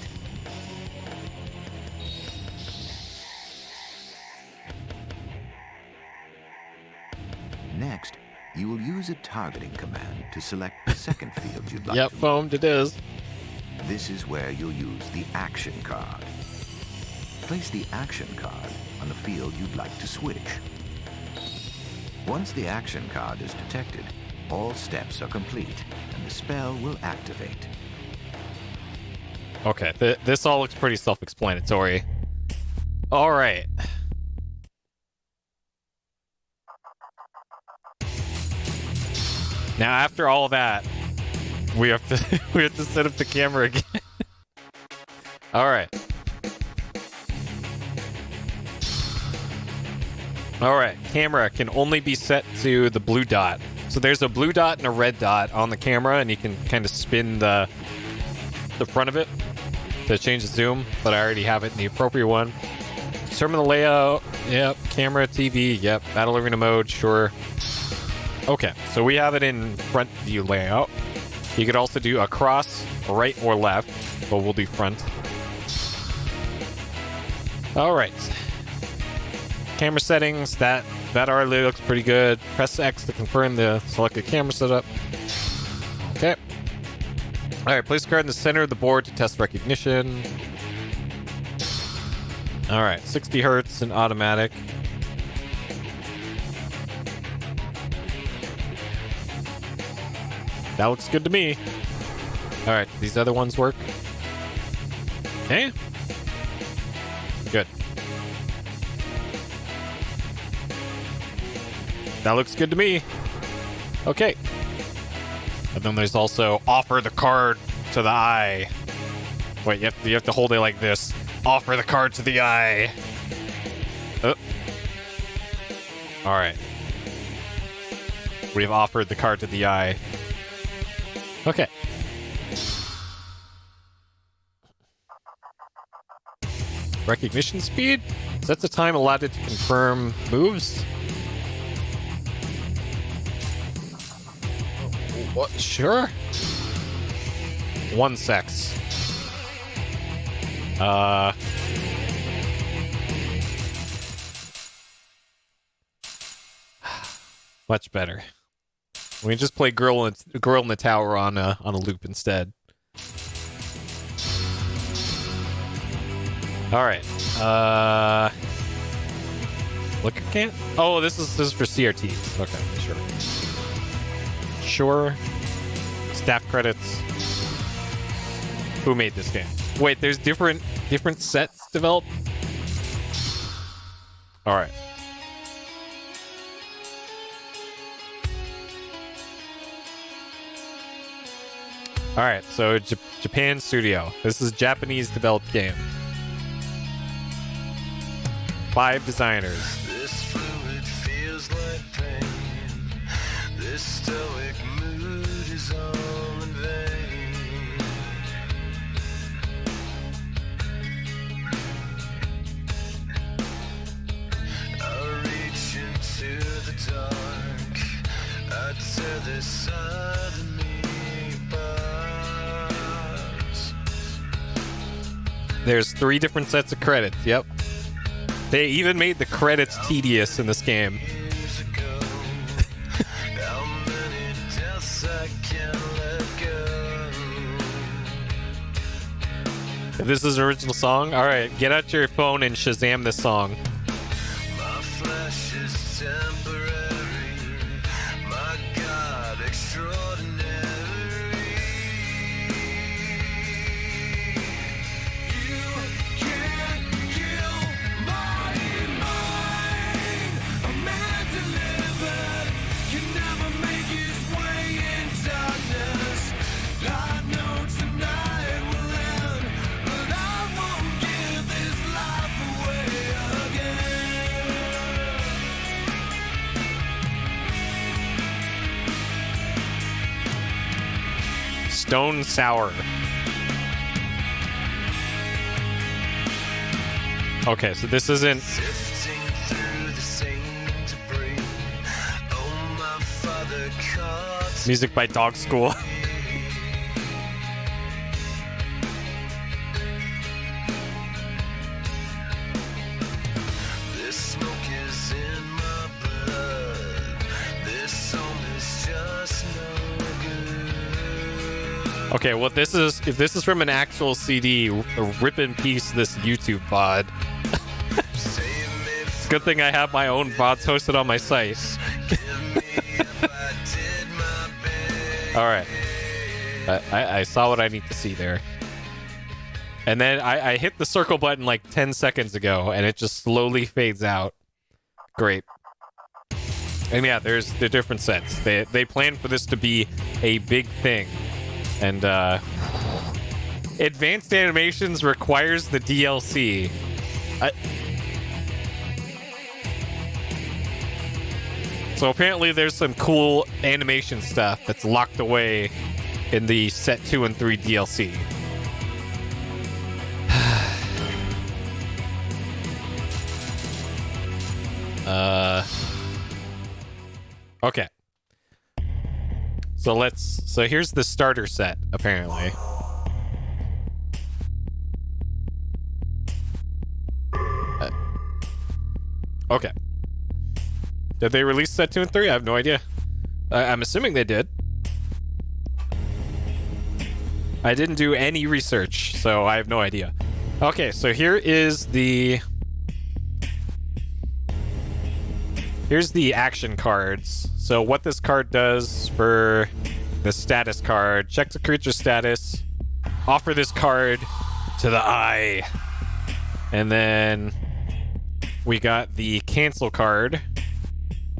Next, you will use a targeting command to select the second field you'd like Yep, to foamed it is. This is where you'll use the action card. Place the action card on the field you'd like to switch. Once the action card is detected, all steps are complete, and the spell will activate. Okay, this all looks pretty self-explanatory. All right. Now, after all that, we have to we have to set up the camera again. All right. All right. Camera can only be set to the blue dot. So there's a blue dot and a red dot on the camera, and you can kind of spin the front of it to change the zoom. But I already have it in the appropriate one. Determine the layout. Yep. Camera, TV. Yep. Battle arena mode. Sure. Okay, so we have it in front view layout. You could also do across, right, or left, but we'll do front. All right. Camera settings, that already looks pretty good. Press X to confirm the selected camera setup. Okay. All right, place a card in the center of the board to test recognition. All right, 60 hertz and automatic. That looks good to me. All right, these other ones work. Okay. Good. That looks good to me. Okay. And then there's also offer the card to the eye. Wait, you have to hold it like this. Offer the card to the eye. All right. We've offered the card to the eye. Okay. Recognition speed? Sets the time allotted to confirm moves. What? Sure. 1 sec. Much better. We can just play Girl in the Tower on a loop instead. All right. Liquor can? Oh, this is for CRT. Okay, sure. Sure. Staff credits. Who made this game? Wait, there's different sets developed? All right. All right, so Japan Studio. This is a Japanese developed game. 5 designers. This fluid feels like pain. This stoic mood is all in vain. I reach into the dark. I tear this side of me apart. There's 3 different sets of credits. Yep. They even made the credits tedious in this game. Years ago, how many deaths I can't let go. If this is an original song, all right, get out your phone and Shazam this song. My flesh is temporary. My God, extraordinary. You can't kill my mind. A man delivered can never make his way in darkness. I know tonight will end, but I won't give this life away again. Stone Sour. Okay, so this isn't... Sifting through the same debris. Oh, my father caught music by Dog School. this smoke is in my blood. This song is just no good. Okay, well, this is... if this is from an actual CD, rip in peace this YouTube VOD. Save me from Good thing I have my own VODs hosted on my site. me if I did my best. All right. I saw what I need to see there. And then I hit the circle button like 10 seconds ago, and it just slowly fades out. Great. And yeah, there's the different sets. They planned for this to be a big thing. And Advanced Animations requires the DLC. So apparently there's some cool animation stuff that's locked away in the set 2 and 3 DLC. Okay. So here's the starter set, apparently. Okay. Did they release set 2 and 3? I have no idea. I'm assuming they did. I didn't do any research, so I have no idea. Okay, so here's the action cards. So what this card does for the status card. Check the creature status. Offer this card to the eye. And then we got the cancel card,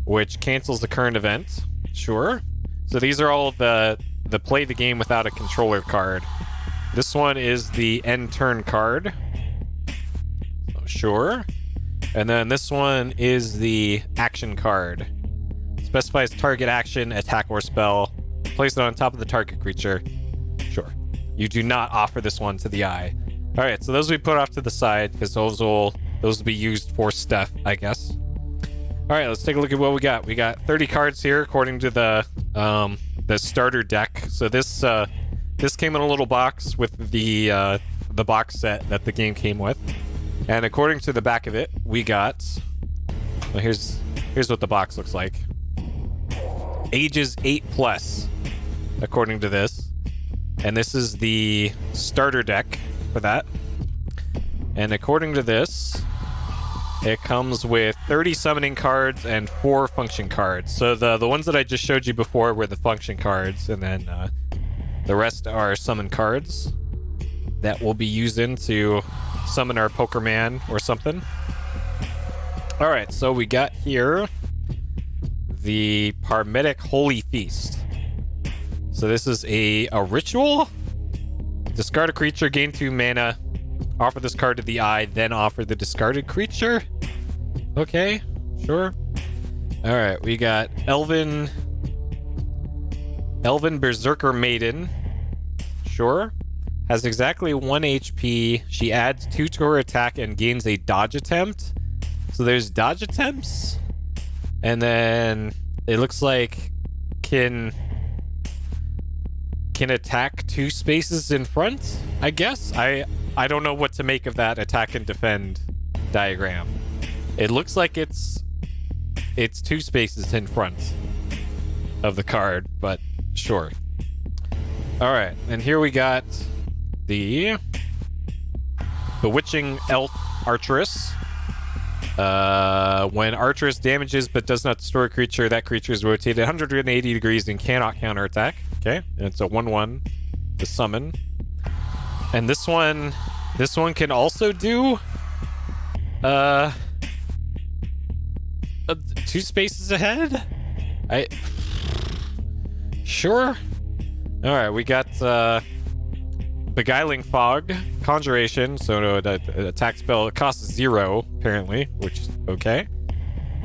which cancels the current event. Sure. So these are all the play the game without a controller card. This one is the end turn card. So sure. And then this one is the action card. Specifies target action, attack, or spell. Place it on top of the target creature. Sure. You do not offer this one to the eye. All right, so those we put off to the side because those will be used for stuff, I guess. All right, let's take a look at what we got. We got 30 cards here according to the starter deck. So this came in a little box with the box set that the game came with. And according to the back of it, we got, well, here's what the box looks like. Ages 8+, according to this. And this is the starter deck for that. And according to this, it comes with 30 summoning cards and 4 function cards. So the ones that I just showed you before were the function cards, and then the rest are summon cards that we'll be using to summon our Pokerman or something. All right, so we got here the Parmetic Holy Feast. So this is a ritual. Discard a creature, gain 2 mana. Offer this card to the eye, then offer the discarded creature. Okay, sure. All right, we got Elven Berserker Maiden. Sure. Has exactly 1 HP. She adds 2 to her attack and gains a dodge attempt. So there's dodge attempts. And then it looks like can attack 2 spaces in front, I guess. I don't know what to make of that attack and defend diagram. It looks like it's 2 spaces in front of the card, but sure. All right, and here we got the Bewitching Elf Archeress. When Archeress damages but does not destroy a creature, that creature is rotated 180 degrees and cannot counterattack. Okay, and it's a 1/1 to summon. And this one can also do 2 spaces ahead. Sure. All right, we got Beguiling Fog, Conjuration. So the attack spell costs 0 apparently, which is okay.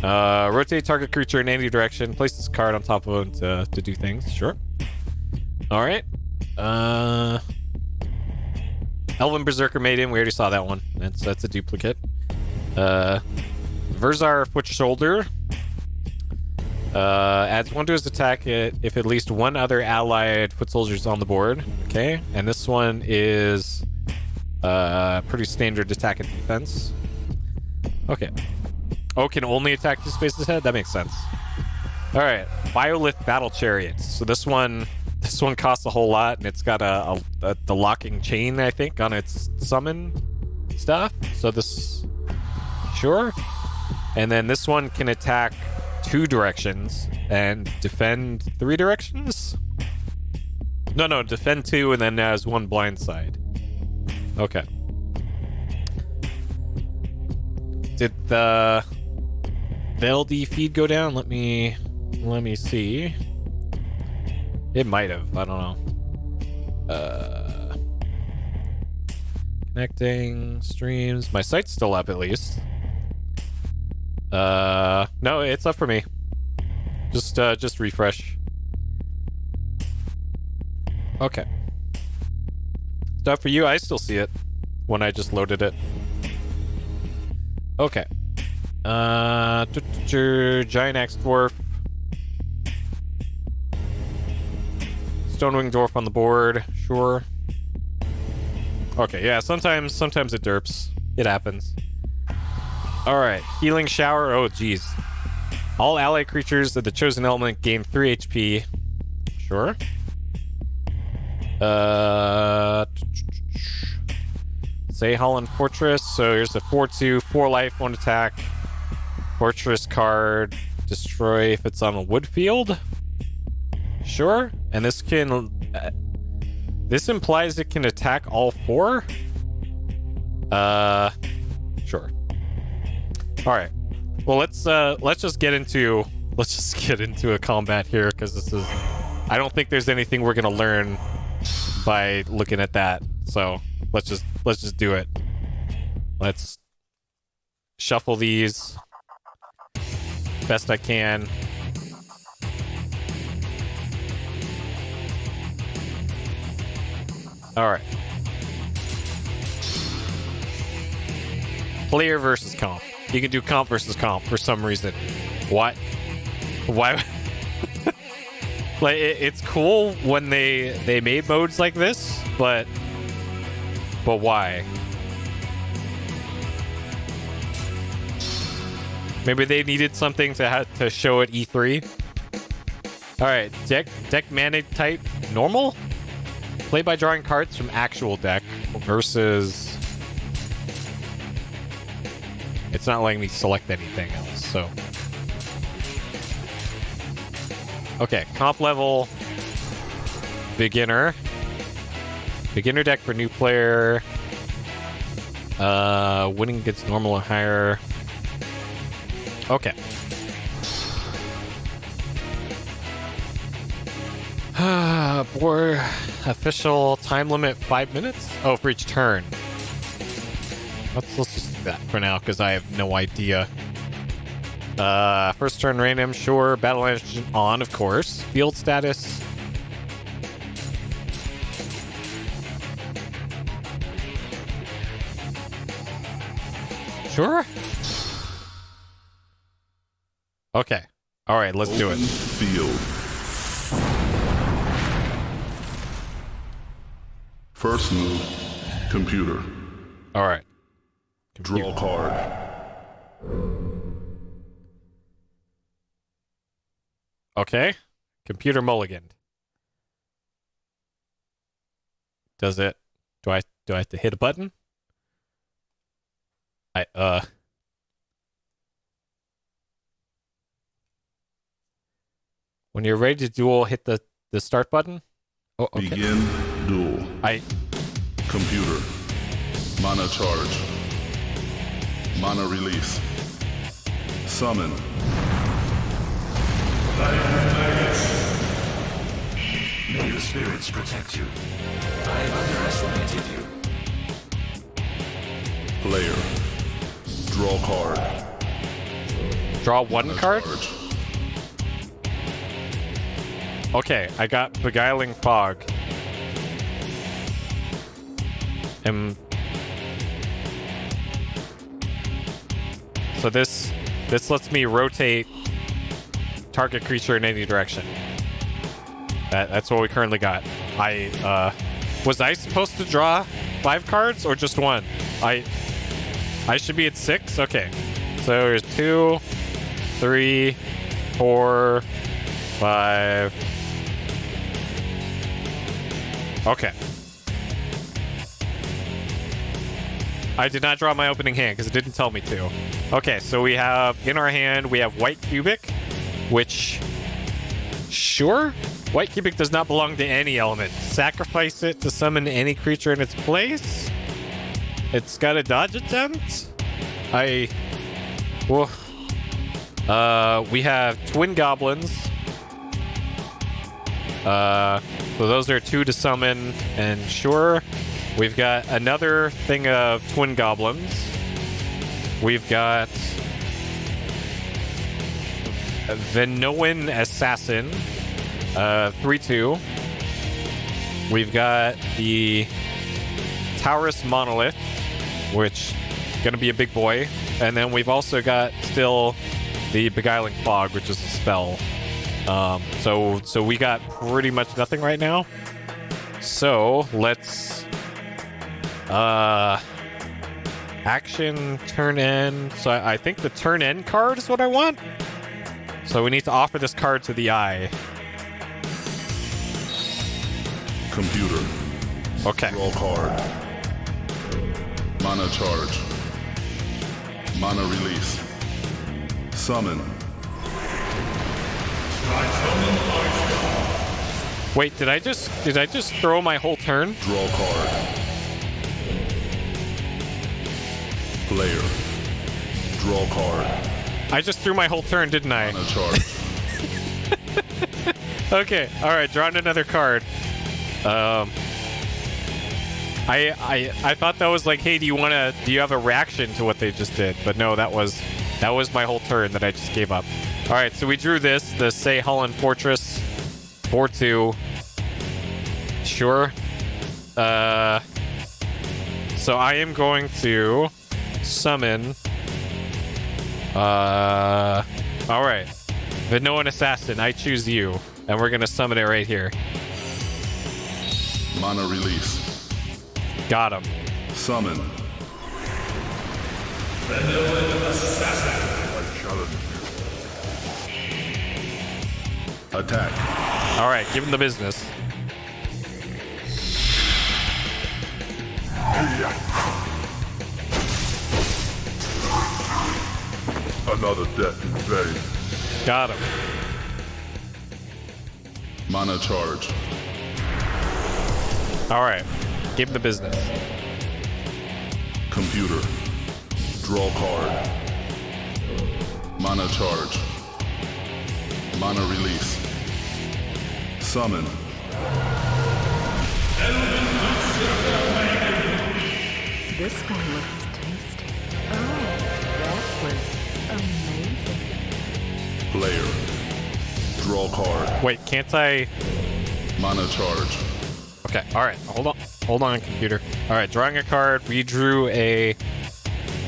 Rotate target creature in any direction. Place this card on top of it to do things. Sure. All right. Elven Berserker Maiden. We already saw that one. That's a duplicate. Verzar Foot Shoulder. Adds 1 to his attack if at least 1 other allied foot soldier is on the board. Okay. And this one is pretty standard attack and defense. Okay. Oh, can only attack 2 spaces ahead? That makes sense. All right. Biolith Battle Chariots. So this one costs a whole lot, and it's got the locking chain, I think, on its summon stuff. So this, sure. And then this one can attack 2 directions and defend 3 directions. No, defend 2 and then has 1 blind side. Okay. Did the LD feed go down? Let me see. It might have. I don't know. Connecting streams. My site's still up at least. No, it's up for me. Just refresh. Okay. It's up for you. I still see it when I just loaded it. Okay. Giant Axe Dwarf. Stonewing Dwarf on the board. Sure. Okay, yeah, sometimes it derps. It happens. Alright, Healing Shower. Oh, jeez. All allied creatures of the chosen element gain 3 HP. Sure. Say Holland Fortress. So here's a 4/2, 4 life, 1 attack. Fortress card. Destroy if it's on a wood field. Sure. And this can... this implies it can attack all 4? Sure. Alright. Well, let's just get into a combat here, because this is... I don't think there's anything we're gonna learn by looking at that. So let's just do it. Let's shuffle these best I can. All right. Player versus comp. You can do comp versus comp for some reason. What? Why? Like, it's cool when they made modes like this, but why? Maybe they needed something to show at E3. All right, deck mana type normal. Play by drawing cards from actual deck versus. It's not letting me select anything else, so. Okay, comp level, beginner. Beginner deck for new player. Winning against normal or higher. Okay. Board official time limit 5 minutes? Oh, for each turn. Let's just do that for now, because I have no idea. First turn random, sure. Battle engine on, of course. Field status. Sure. Okay. All right, let's do it. Field. First move, computer. All right. Draw card. Okay. Computer mulliganed. Does it? Do I have to hit a button? When you're ready to duel, hit the start button. Oh, okay. Begin duel. Computer. Mana charge. Mana release. Summon. May your spirits protect you. I underestimated you. Player. Draw card. Draw one Mana card? charge. Okay, I got Beguiling Fog. So this lets me rotate target creature in any direction. That's what we currently got. Was I supposed to draw 5 cards or just 1? I should be at 6? Okay. So there's 2, 3, 4, 5. Okay. I did not draw my opening hand because it didn't tell me to. Okay, so we have in our hand, we have White Cubic, which... Sure? White Cubic does not belong to any element. Sacrifice it to summon any creature in its place. It's got a dodge attempt. We have Twin Goblins. So those are 2 to summon, and sure. We've got another thing of Twin Goblins. We've got Venoan Assassin, 3/2. We've got the Taurus Monolith, which is gonna be a big boy, and then we've also got still the Beguiling Fog, which is a spell. So we got pretty much nothing right now. So let's action turn end. So I think the turn end card is what I want. So we need to offer this card to the eye. Computer. Okay. Draw card. Mana charge. Mana release. Summon. Wait, did I just throw my whole turn? Draw card. Player. Draw card. I just threw my whole turn, didn't I? Mana charge. Okay, all right, drawing another card. I thought that was like, hey, do you have a reaction to what they just did? But no, that was my whole turn that I just gave up. All right, so we drew this, the Say Holland Fortress 4/2. Sure. So I am going to summon. All right, Vinoan Assassin. I choose you, and we're gonna summon it right here. Mana release. Got him. Summon. Attack. All right, give him the business. Another death in vain. Got him. Mana charge. All right, give him the business. Computer. Draw card. Mana charge. Mana release. Summon. This one looks tasty. Oh, that was amazing. Player. Draw card. Wait, can't I? Mana charge. Okay, all right, hold on, computer. All right, drawing a card. We drew a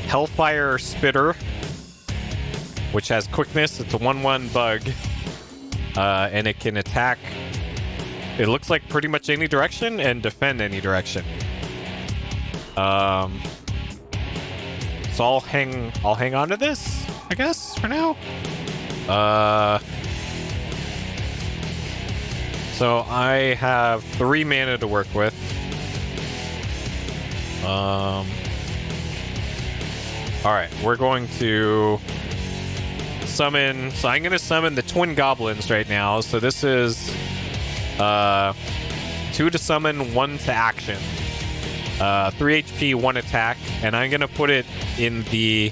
Hellfire Spitter, which has quickness. It's a 1/1 bug, and it can attack. It looks like pretty much any direction and defend any direction. So I'll hang on to this, I guess, for now. So I have 3 mana to work with. All right, we're going to summon. So I'm going to summon the Twin Goblins right now. So this is 2 to summon, 1 to action. 3 HP, 1 attack, and I'm going to put it in the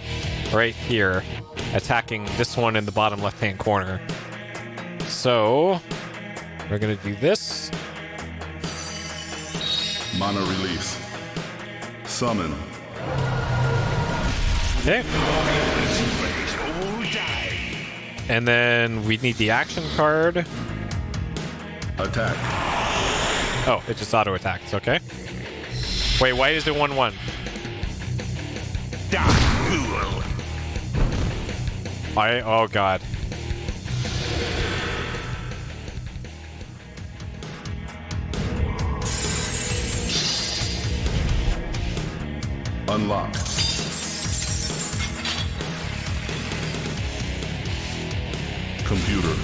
right here, attacking this one in the bottom left-hand corner. So we're going to do this. Mana release. Summon. Okay. And then we need the action card. Attack. Oh, it just auto attacks. Okay. Wait, why is it 1/1? Oh god. Unlock. Computer.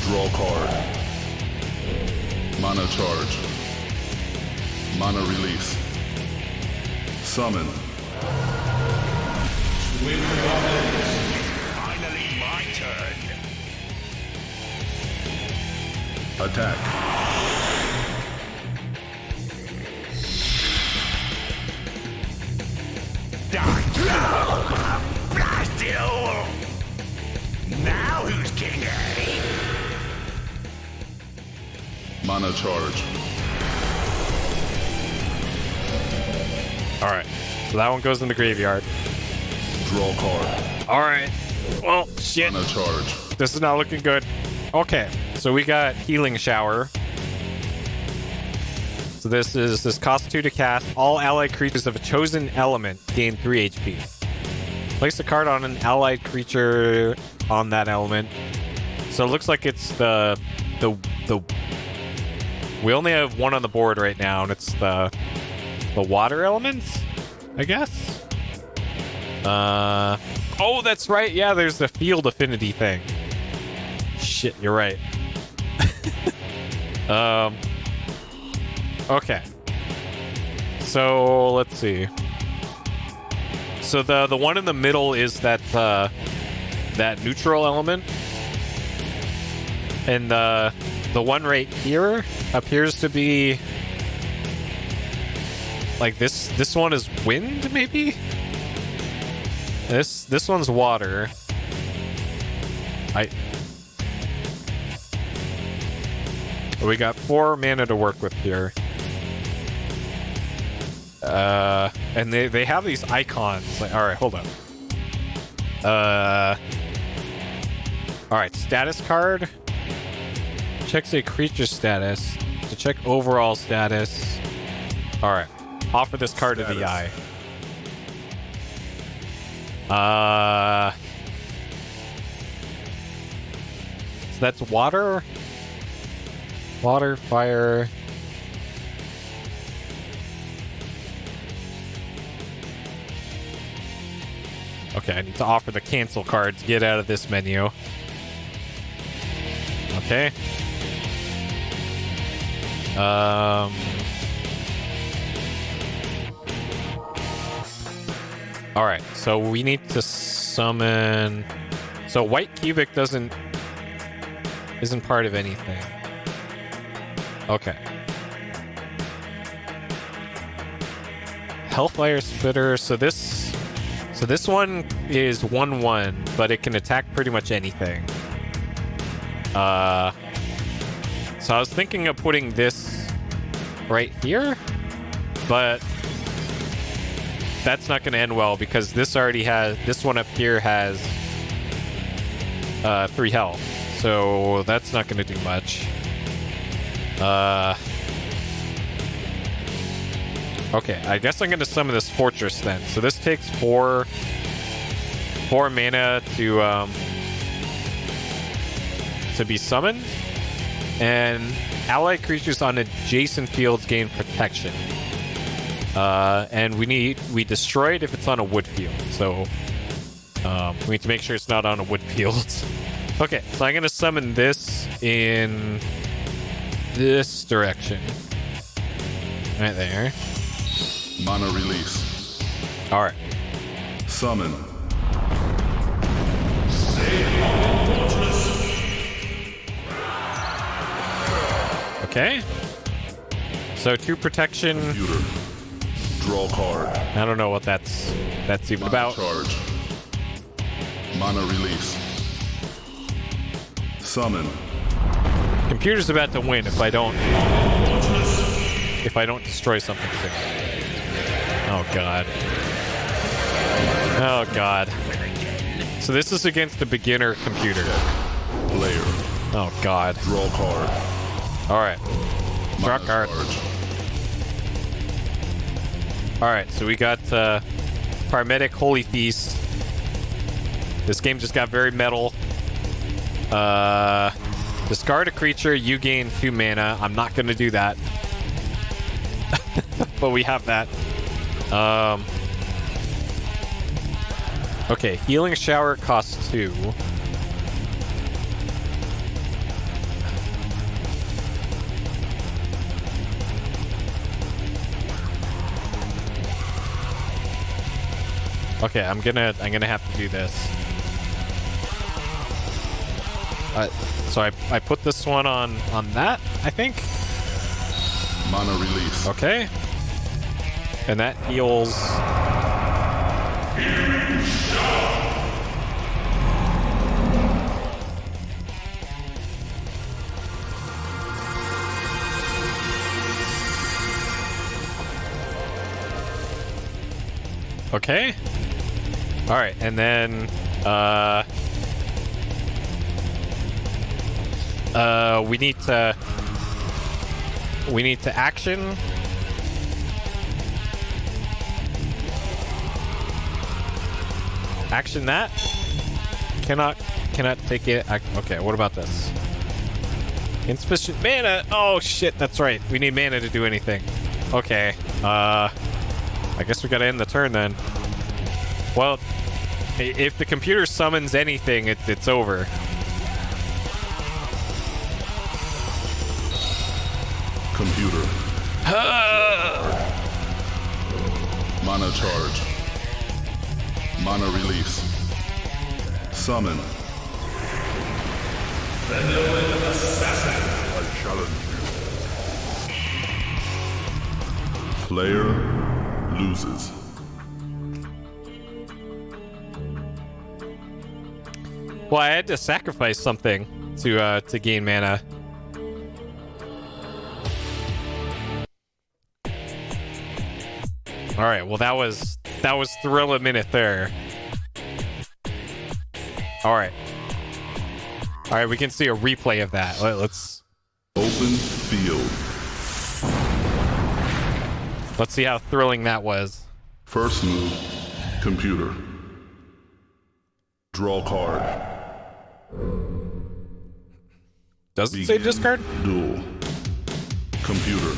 Draw card. Mana charge. Mana release. Summon. Finally my turn. Attack. Blast you! Now who's king, eh? Mana charge. All right. So that one goes in the graveyard. Draw card. All right. Well, shit. Mana charge. This is not looking good. Okay. So we got Healing Shower. So this costs 2 to cast. All allied creatures of a chosen element gain 3 HP. Place a card on an allied creature on that element. So it looks like it's the we only have one on the board right now, and it's the water element, I guess. Oh, that's right. Yeah, there's the field affinity thing. Shit, you're right. Okay. So let's see. So the one in the middle is that neutral element, and the the one right here appears to be like this one is wind, maybe? This one's water. We got 4 mana to work with here. And they have these icons. Like, all right, hold on. All right, status card. Checks a creature status. To check overall status. All right, offer this card to the eye. So that's water. Water, fire. Okay, I need to offer the cancel card to get out of this menu. Okay. Alright, so we need to summon... So white cubic isn't part of anything. Okay. Hellfire Spitter, so this one is 1/1, but it can attack pretty much anything. So I was thinking of putting this right here, but that's not going to end well because this one up here has 3 health, so that's not going to do much. Okay, I guess I'm going to summon this fortress then. So this takes 4 mana to be summoned, and allied creatures on adjacent fields gain protection. And we destroy it if it's on a wood field. So we need to make sure it's not on a wood field. Okay, so I'm going to summon this in this direction. Right there. Mana release. Alright. Summon. Okay. So 2 protection. Computer. Draw card. I don't know what that's even Mana about. charge. Mana release. Summon. Computer's about to win if I don't destroy something soon. Oh god. Oh god. So this is against the beginner computer. Player. Oh god. Draw card. Alright. Draw Mana card. charge. Alright, so we got Paramedic Holy Feast. This game just got very metal. Discard a creature, you gain 2 mana. I'm not gonna do that. But we have that. Okay, Healing Shower costs 2. Okay, I'm gonna have to do this. So I put this one on that, I think. Mana release. Okay. And that heals. Okay. All right, and then we need to action. Action that. Cannot take it. Okay, what about this? Insufficient mana. Oh shit, that's right. We need mana to do anything. Okay. I guess we gotta end the turn then. Well, if the computer summons anything, it's over. Computer. Mana charge. Mana release. Summon. Vanilla Assassin. challenge you. Player loses. Well, I had to sacrifice something to gain mana. All right. Well, that was thrill a minute there. All right. All right. We can see a replay of that. Let's Open field. see how thrilling that was. First move, computer. Draw card. Does it say discard? Duel. Computer.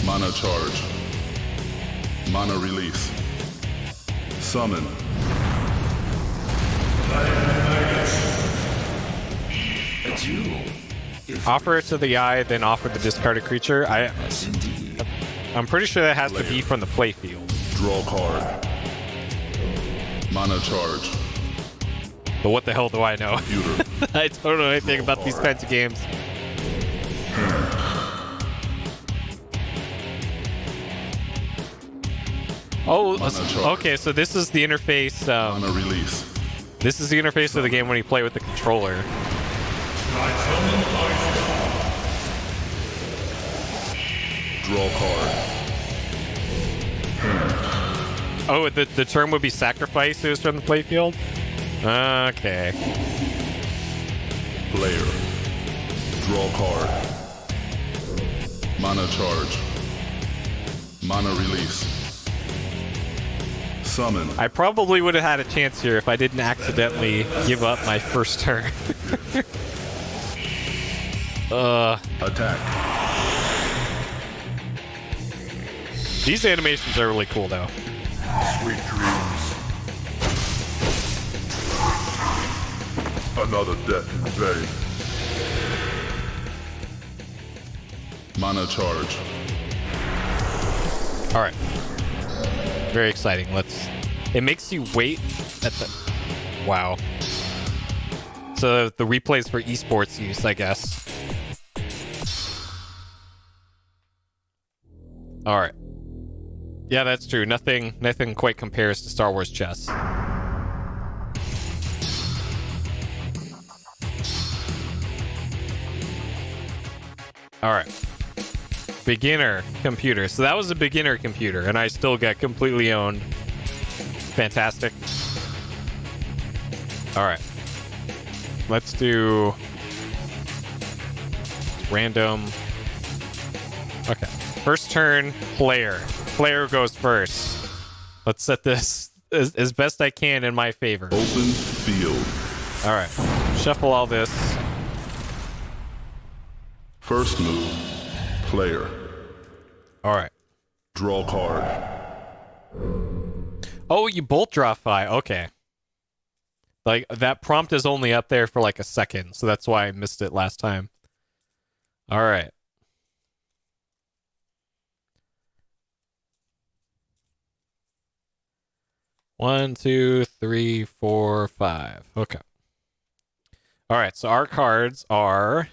Mana charge. Mana release. Summon. A duel. Offer it to the eye, then offer the discarded creature. Yes, indeed. I'm pretty sure that has to be from the playfield. Draw card. Mana charge. But what the hell do I know? Computer. I don't know anything about these kinds of games. Oh, okay. So this is the interface. Mana release. This is the interface of the game when you play with the controller. Draw card. Oh, the term would be sacrifice. It was from the playfield. Okay. Player. Draw card. Mana charge. Mana release. Summon. I probably would have had a chance here if I didn't accidentally give up my first turn. Attack. These animations are really cool, though. Sweet dreams. Another death in vain. Mana charge. All right. Very exciting. It makes you wait at the... Wow. So the replays for esports use, I guess. All right. Yeah, that's true. Nothing quite compares to Star Wars chess. All right. Beginner computer. So that was a beginner computer, and I still got completely owned. Fantastic. All right. Let's do random. Okay. First turn, player. Player goes first. Let's set this as best I can in my favor. Open field. All right. Shuffle all this. First move. Player. All right. Draw card. Oh, you bolt draw 5. Okay. Like, that prompt is only up there for like a second, so that's why I missed it last time. All right. One, two, three, four, five. Okay. All right, so our cards are...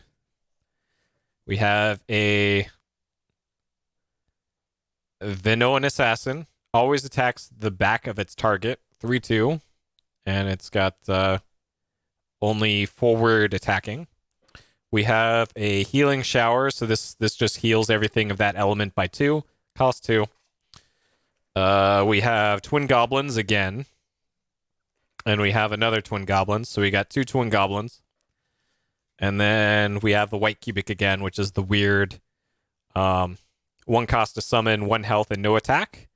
We have a Vinoan Assassin. Always attacks the back of its target. 3/2. And it's got only forward attacking. We have a Healing Shower. So this just heals everything of that element by 2. Cost 2. We have Twin Goblins again. And we have another Twin Goblins. So we got 2 Twin Goblins. And then we have the White Cubic again, which is the weird 1 cost to summon, 1 health, and no attack.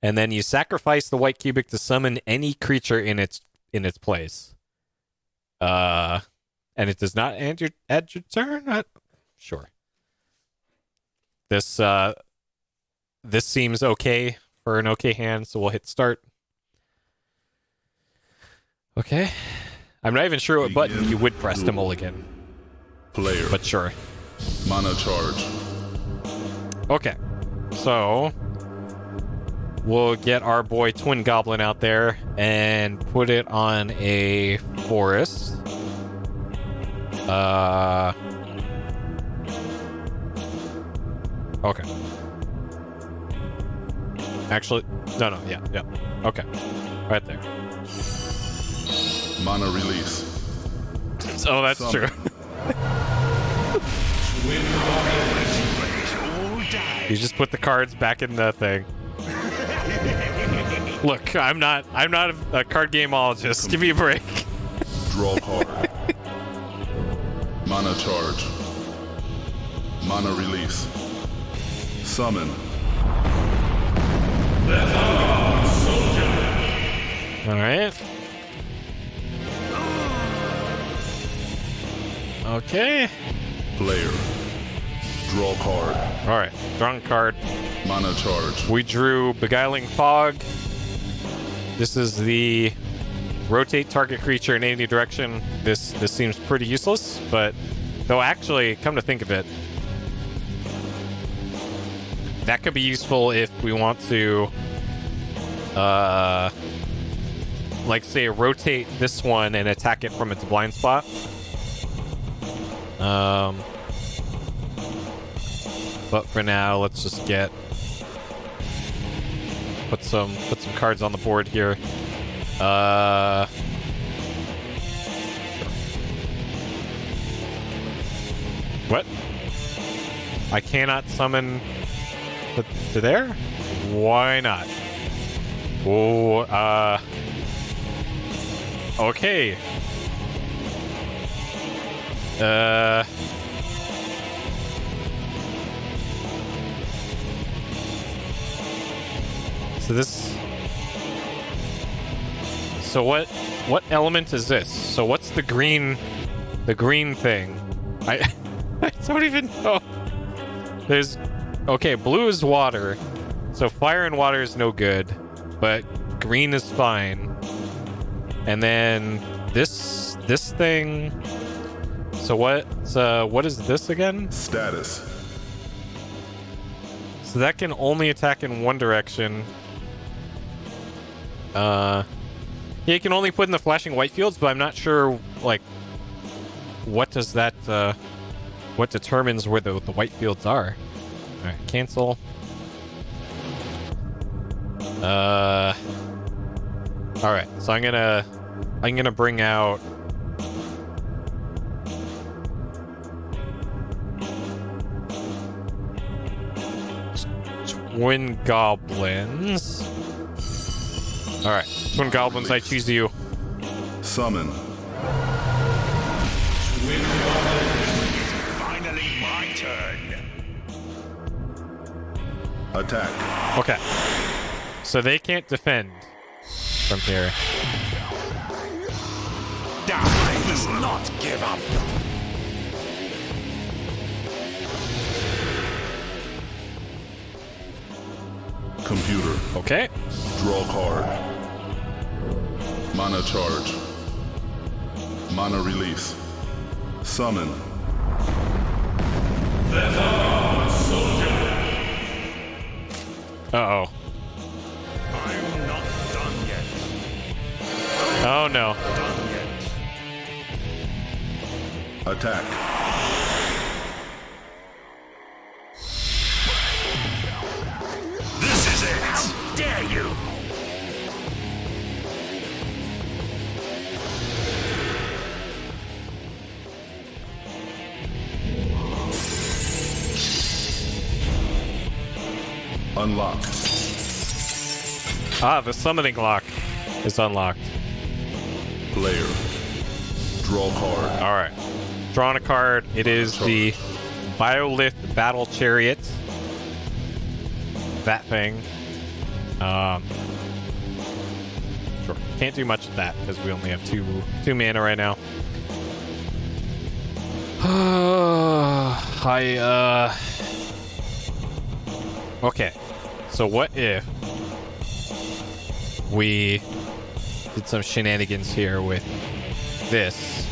And then you sacrifice the White Cubic to summon any creature in its place. And it does not add your turn? Sure. This seems okay for an okay hand, so we'll hit start. Okay. I'm not even sure what button you would press to mulligan. Player. But sure. Mana charge. Okay. So we'll get our boy Twin Goblin out there and put it on a forest. Okay. Actually, no, yeah. Okay. Right there. Mana release. Oh, that's Summon. true. You just put the cards back in the thing. Look, I'm not a card gameologist. Give me a break. Draw card. Mana charge. Mana release. Summon. All right. Okay. Player. Draw card. All right. Drawing card. Mana charge. We drew Beguiling Fog. This is the rotate target creature in any direction. This seems pretty useless, but though actually, come to think of it, that could be useful if we want to, like say rotate this one and attack it from its blind spot. But for now, let's just put some cards on the board here. What? I cannot summon to there? Why not? Oh, okay. So what element is this? So what's the green thing? I don't even know. Okay, blue is water. So fire and water is no good, but green is fine. And then this thing. So what is this again? Status. So that can only attack in one direction. Yeah, you can only put in the flashing white fields, but I'm not sure, like, what does that, what determines where the white fields are. Alright, cancel. Alright, so I'm gonna bring out Twin Goblins. Alright, Twin Goblins, I choose you. Summon. Finally my turn. Attack. Okay. So they can't defend from here. I will not give up. Computer. Okay. Draw card. Mana charge. Mana release. Summon. Uh-oh. I'm not done yet. Oh, no. Done yet. Attack. This is it. How dare you? Unlock. Ah, the summoning lock is unlocked. Player. Draw card. Alright. Drawing a card. It is the Biolith Battle Chariot. That thing. Sure. Can't do much with that because we only have two mana right now. Okay. So what if we did some shenanigans here with this?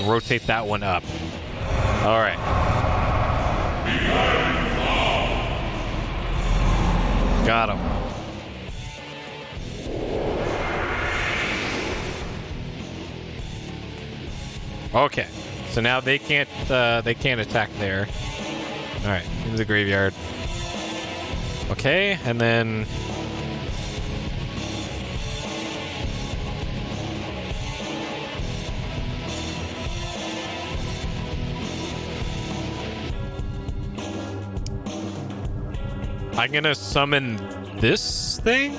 Rotate that one up. All right. Got him. Okay. So now they can't attack there. All right, into the graveyard. Okay, and then I'm gonna summon this thing.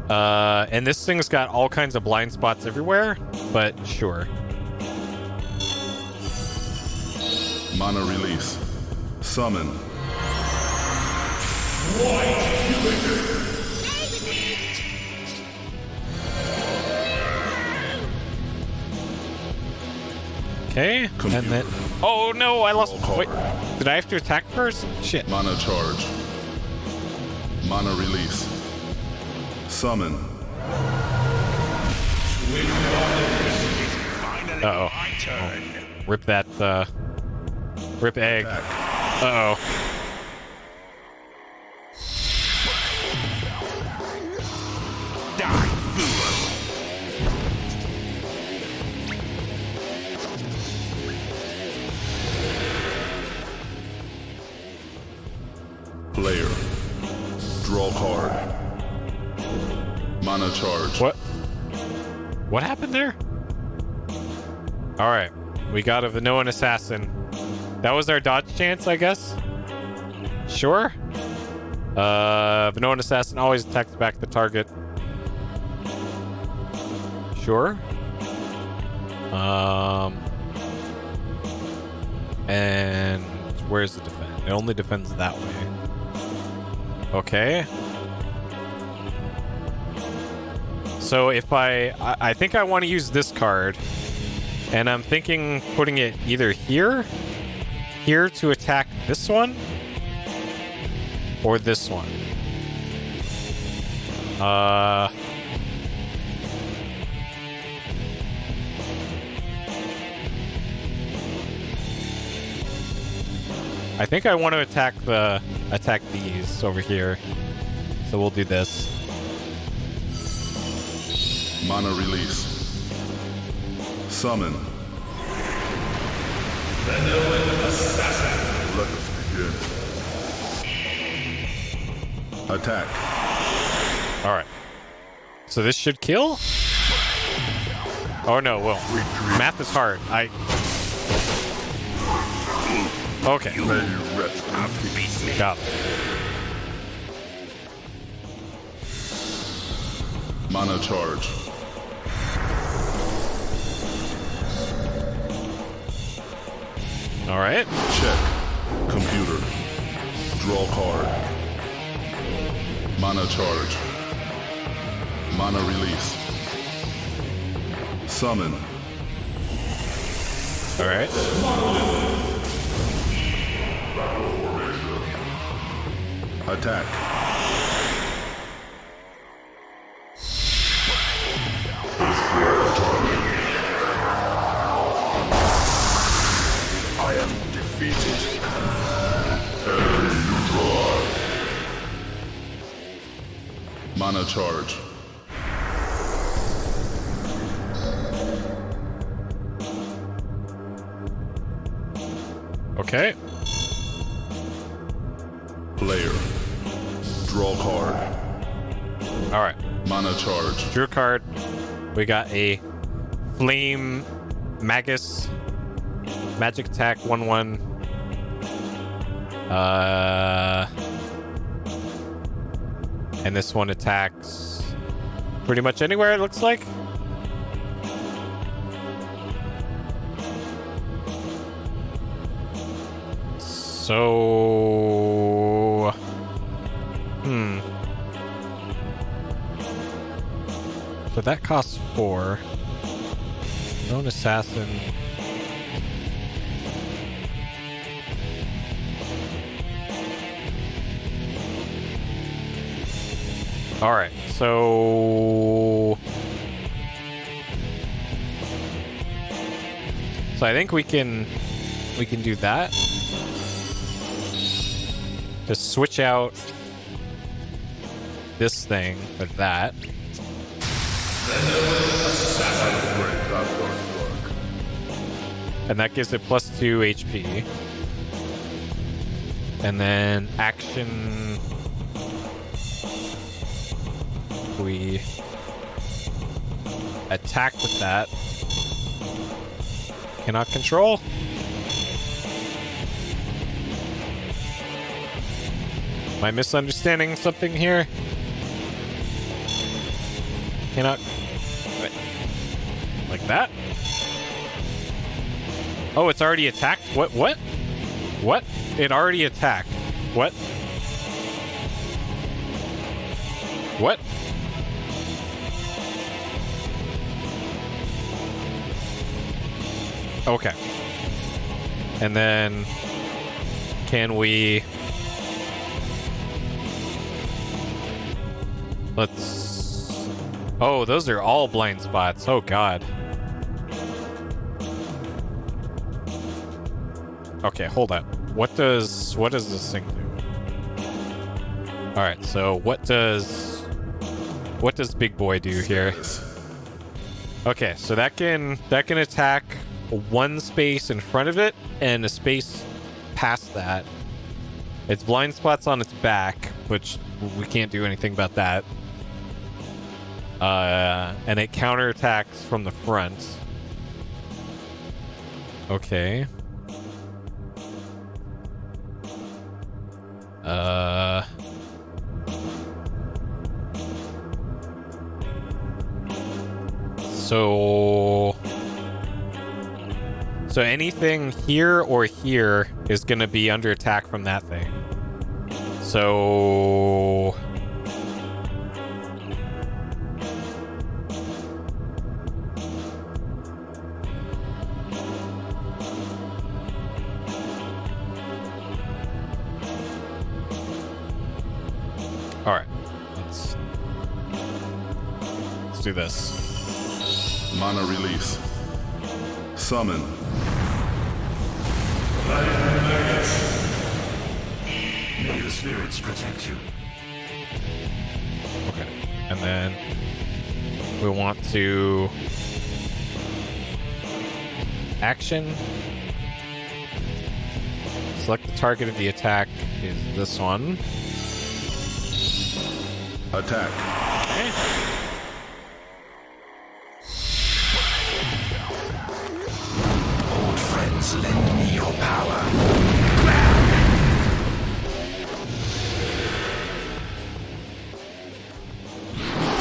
And this thing's got all kinds of blind spots everywhere, but sure. Mana release. Summon. Okay, and Computer. then... Oh no, I lost... Roll Wait, call. did I have to attack first? Shit. Mana charge. Mana release. Summon. Uh-oh. Rip that, Rip egg. Uh-oh. Player. Draw card. Mana charge. What? What happened there? Alright. We got a Vinoan Assassin. That was our dodge chance, I guess? Sure. Vinoan Assassin always attacks back the target. Sure. And where's the defend? It only defends that way. Okay. So if I think I want to use this card, and I'm thinking putting it either here to attack this one, or this one. I think I want to attack these over here. So we'll do this. Mana release. Summon. Let us begin. Attack. All right. So this should kill? Oh no, well, math is hard. Okay. May you rest in peace. Got it. Mana charge. All right. Check. Computer. Draw card. Mana charge. Mana release. Summon. All right. Attack. I am defeated. Mana charge. Okay. Player. Draw card. All right. Mana charge. Drew a card. We got a Flame Magus. Magic attack 1/1. And this one attacks pretty much anywhere, it looks like. So... So that costs 4. Known Assassin. Alright, so... So I think we can do that. Just switch out this thing for that. And that gives it +2 HP. And then action. We attack with that. Cannot control. Am I misunderstanding something here? Cannot. Like that? Oh, it's already attacked? What? What? What? It already attacked. What? What? Okay. And then can we... Let's... Oh, those are all blind spots. Oh, God. Okay, hold on. What does this thing do? All right, so what does Big Boy do here? Okay, so that can attack one space in front of it and a space past that. It's blind spots on its back, which we can't do anything about that. And it counterattacks from the front. Okay. So anything here or here is going to be under attack from that thing. So all right, let's do this. Mana release. Summon. May the spirits protect you. Okay, and then we want to action. Select the target of the attack is this one. Attack. Old friends, lend me your power.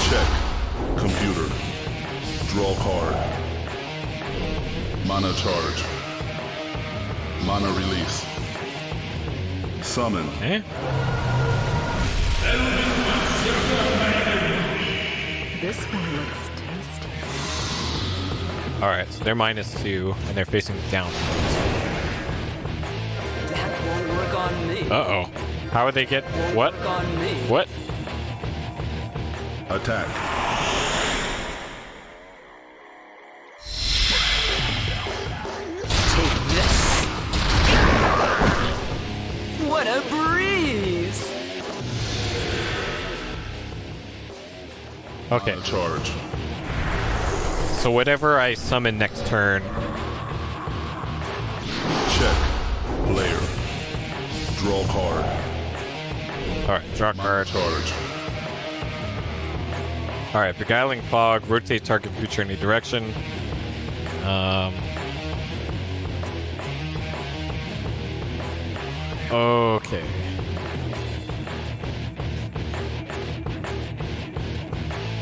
Check. Computer. Draw card. Mana charge. Mana release. Summon. Eh? This one looks tasty. Alright, so they're -2 and they're facing down. That won't work on me. Uh-oh. How would they get Won't what? work on me. What? Attack. Take this. What a breeze! Okay, Mana charge. so whatever I summon next turn. Check. Player. Draw card. Alright, draw Mana card. charge. Alright, Beguiling Fog, rotate target creature in any direction. Okay.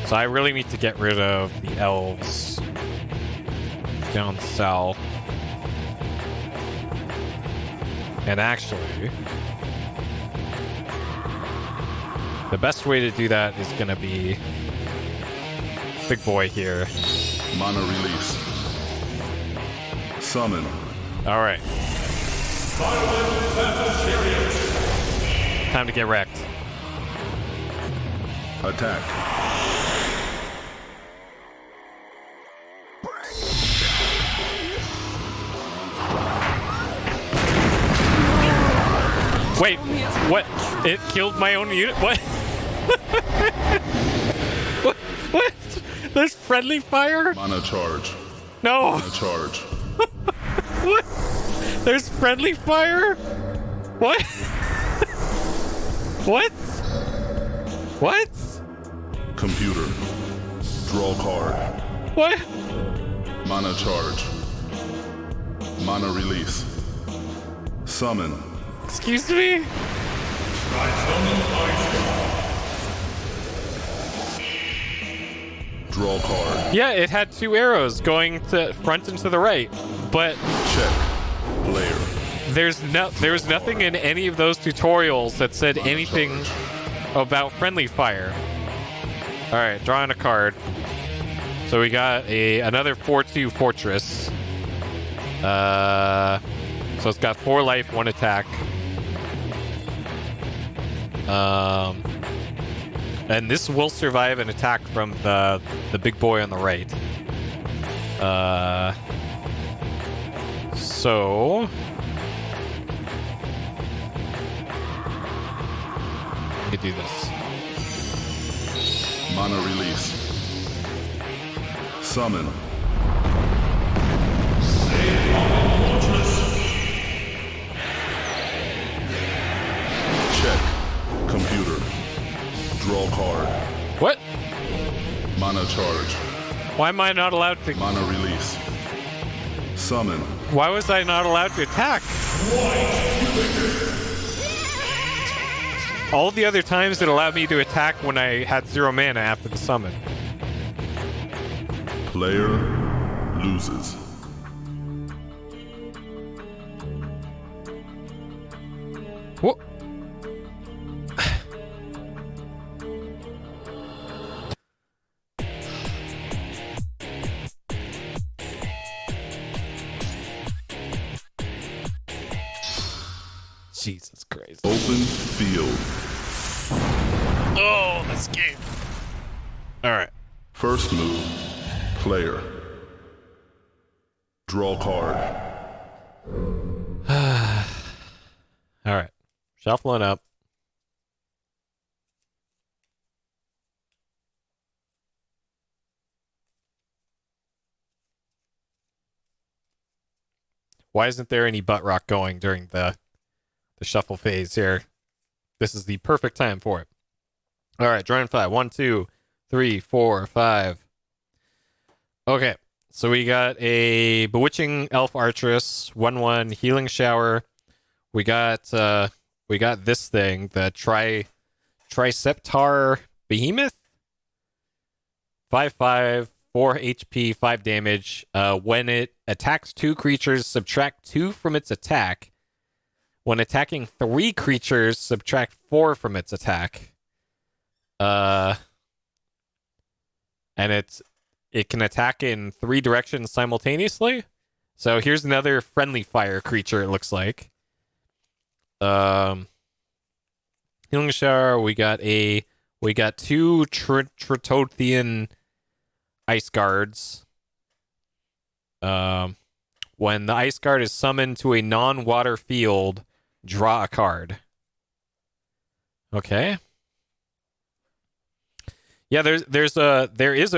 So I really need to get rid of the elves down south. And actually, the best way to do that is going to be Big Boy here. Mana release. Summon. All right. Time to get wrecked. Attack. Wait, what? It killed my own unit? What? What? What? There's friendly fire? Mana charge. No. Mana charge. What? There's friendly fire? What? What? What? Computer. Draw card. What? Mana charge. Mana release. Summon. Excuse me? Draw card. Yeah, it had 2 arrows going to front and to the right, but Check. Player. there was nothing in any of those tutorials that said Mana anything charge. about friendly fire. All right, drawing a card. So we got another 4/2 fortress. So it's got 4 life, 1 attack. And this will survive an attack from the big boy on the right. So let me do this. Mana release. Summon. Check. Computer. Draw card. What? Mana charge. Why am I not allowed to? Mana release. Summon. Why was I not allowed to attack? All the other times it allowed me to attack when I had 0 mana after the summon. Player loses. What? Jesus Christ. Open field. Oh, this game. All right. First move. Player. Draw card. All right. Shuffling up. Why isn't there any butt rock going during the shuffle phase here? This is the perfect time for it. All right, drawing 5. 1, 2, 3, 4, 5. Okay, so we got a Bewitching Elf Archeress, 1/1 Healing Shower. We got this thing, the Triceptar Behemoth. 5/5, 4 HP, 5 damage. When it attacks 2 creatures, subtract 2 from its attack. When attacking 3 creatures, subtract 4 from its attack. And it can attack in 3 directions simultaneously. So here's another friendly fire creature, it looks like. Healing Shower, we got 2 Tritothian Ice Guards. When the Ice Guard is summoned to a non-water field, draw a card. Okay. Yeah, there is a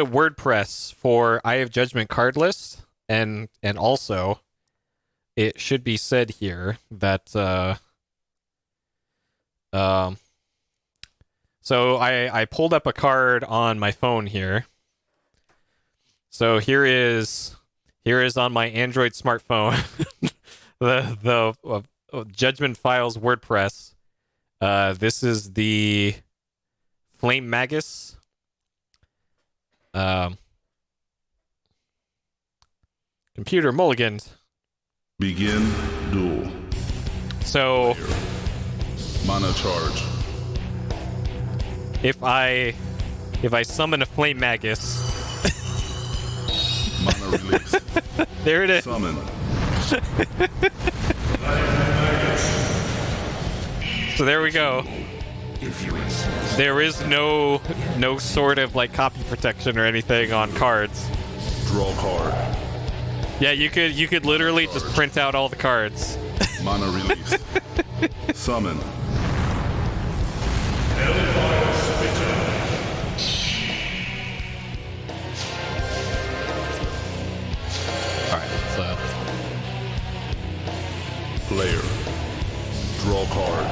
WordPress for Eye of Judgment card list, and also it should be said here that so I pulled up a card on my phone here. So here is on my Android smartphone the Judgment Files WordPress. This is the Flame Magus. Computer mulligans. Begin duel. So Mana charge. if I summon a Flame Magus, Mana release. there it is. Summon. So there we go. If you insist. There is no sort of like copy protection or anything on cards. Draw card. Yeah, you could literally just print out all the cards. Mana release. Summon. Alright, so Player. Draw card.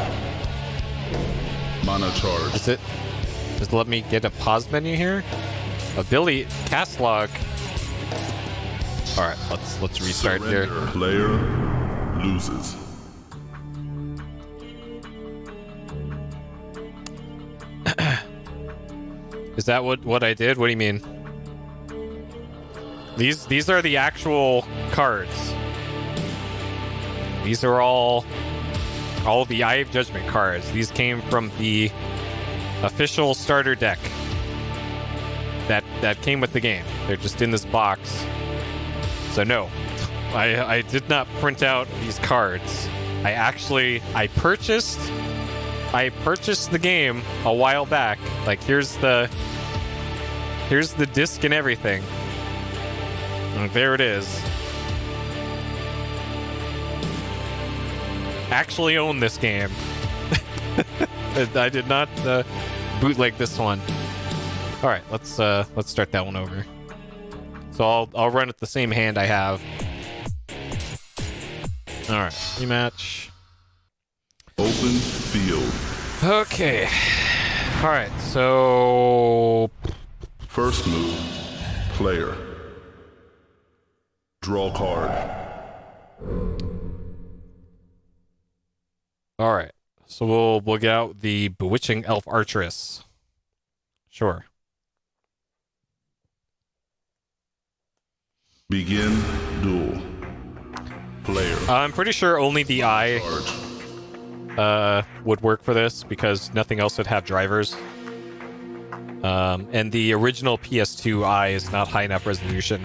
Just let me get a pause menu here. Ability cast log. All right, let's restart here. Surrender. Player loses. Is that what I did? What do you mean? These are the actual cards. These are all the Eye of Judgment cards. These came from the official starter deck that came with the game. They're just in this box. So no, I did not print out these cards. I purchased the game a while back. Like here's the disc and everything. And there it is. Actually own this game. I did not bootleg this one. All right, let's start that one over. So I'll run it the same hand I have. All right, rematch. Open field. Okay. All right, so First move. Player. Draw card. all right. So we'll get out the Bewitching Elf Archeress. Sure. Begin duel. Player. I'm pretty sure only the eye Charge. would work for this because nothing else would have drivers. And the original PS2 eye is not high enough resolution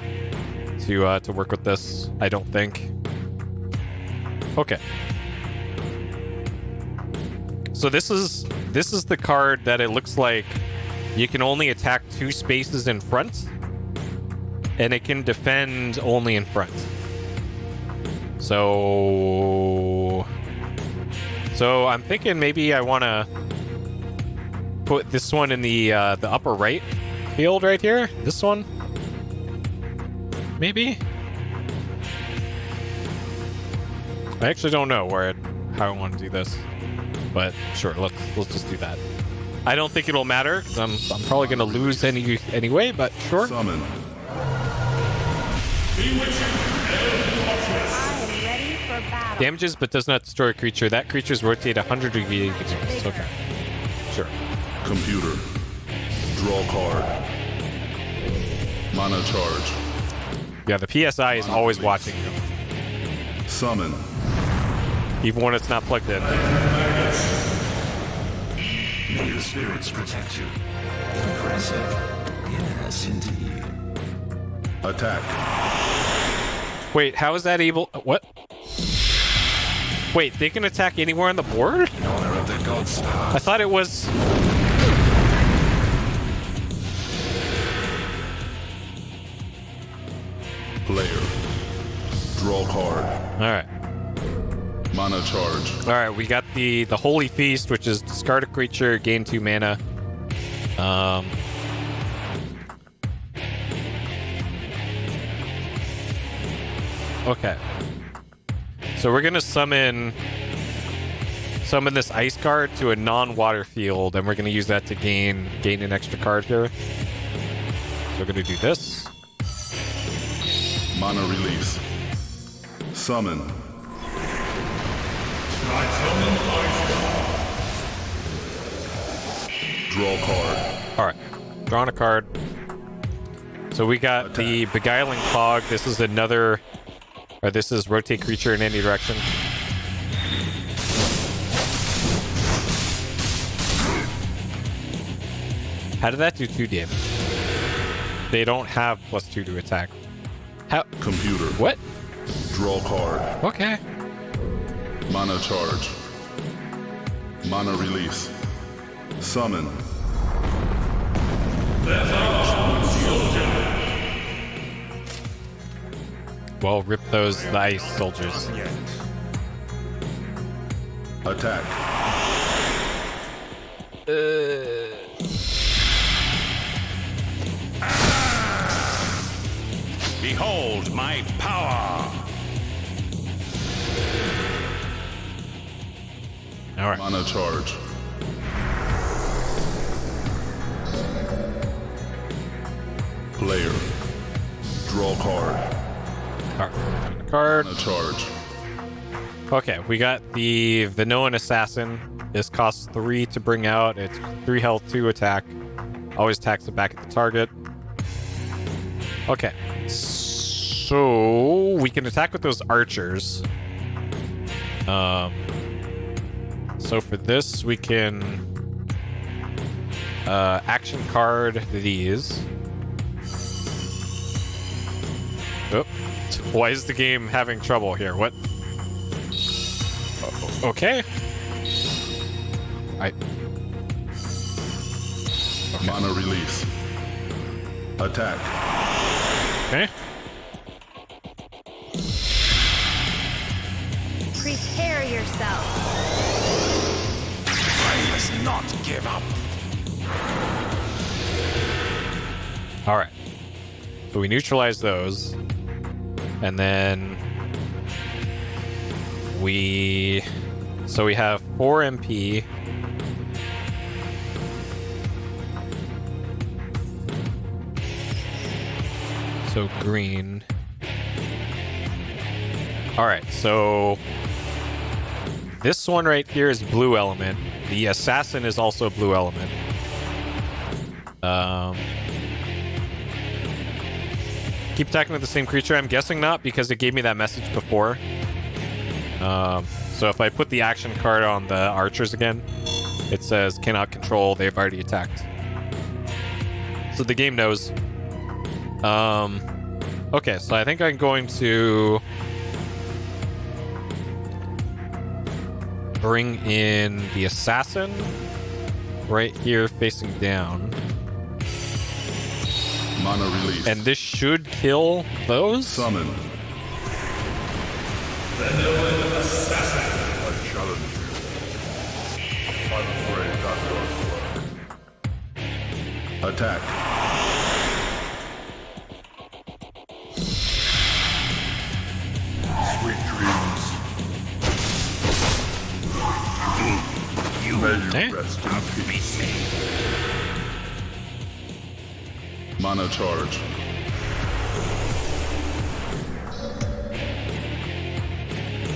to work with this, I don't think. Okay. So this is the card that it looks like you can only attack 2 spaces in front, and it can defend only in front. So I'm thinking maybe I want to put this one in the upper right field right here. This one, maybe. I actually don't know how I want to do this, but sure, let's just do that. I don't think it'll matter because I'm probably gonna lose anyway, but sure. Summon. Damages but does not destroy a creature. That creature's rotate 100 degrees. Okay. Sure. Computer. Draw card. Mana charge. Yeah, the PSI is always watching you, Summon. even when it's not plugged in. May the spirits protect you. Impressive. Yes, indeed. Attack. Wait, how is that able... What? Wait, they can attack anywhere on the board? In honor of the god star. I thought it was... Player. Draw card. Alright. Mana charge. Alright, we got the Holy Feast, which is discard a creature, gain 2 mana. Okay. So we're gonna summon this ice card to a non-water field, and we're gonna use that to gain an extra card here. So we're gonna do this. Mana release. Summon. Draw card. Alright. Drawing a card. So we got the Beguiling Fog. This is another... Or this is rotate creature in any direction. How did that do 2 damage? They don't have +2 to attack. How? Computer. What? Draw card. Okay. Mana charge. Mana release. Summon. Well, rip those ice soldiers. Attack. Behold my power! All right. Mana charge. Player. Draw card. Card. Mana charge. Okay, we got the Vinoan Assassin. This costs 3 to bring out. It's 3 health, 2 attack. Always attacks it back at the target. Okay. So we can attack with those archers. So for this, we can action card these. Oh, why is the game having trouble here? What? Okay. Mana release. Attack. Okay. Prepare yourself. I must not give up. All right. So we neutralize those. And then we have 4 MP. So green. All right. So this one right here is blue element. The assassin is also blue element. Keep attacking with the same creature. I'm guessing not because it gave me that message before. So if I put the action card on the archers again, it says cannot control. They've already attacked. So the game knows. Okay, so I think I'm going to bring in the assassin right here facing down. Mana release. And this should kill those? Summon. The Nolan Assassin. I challenge you. I'm afraid that does work. Attack. Sweet dreams. May Okay. you rest in peace. Mana charge.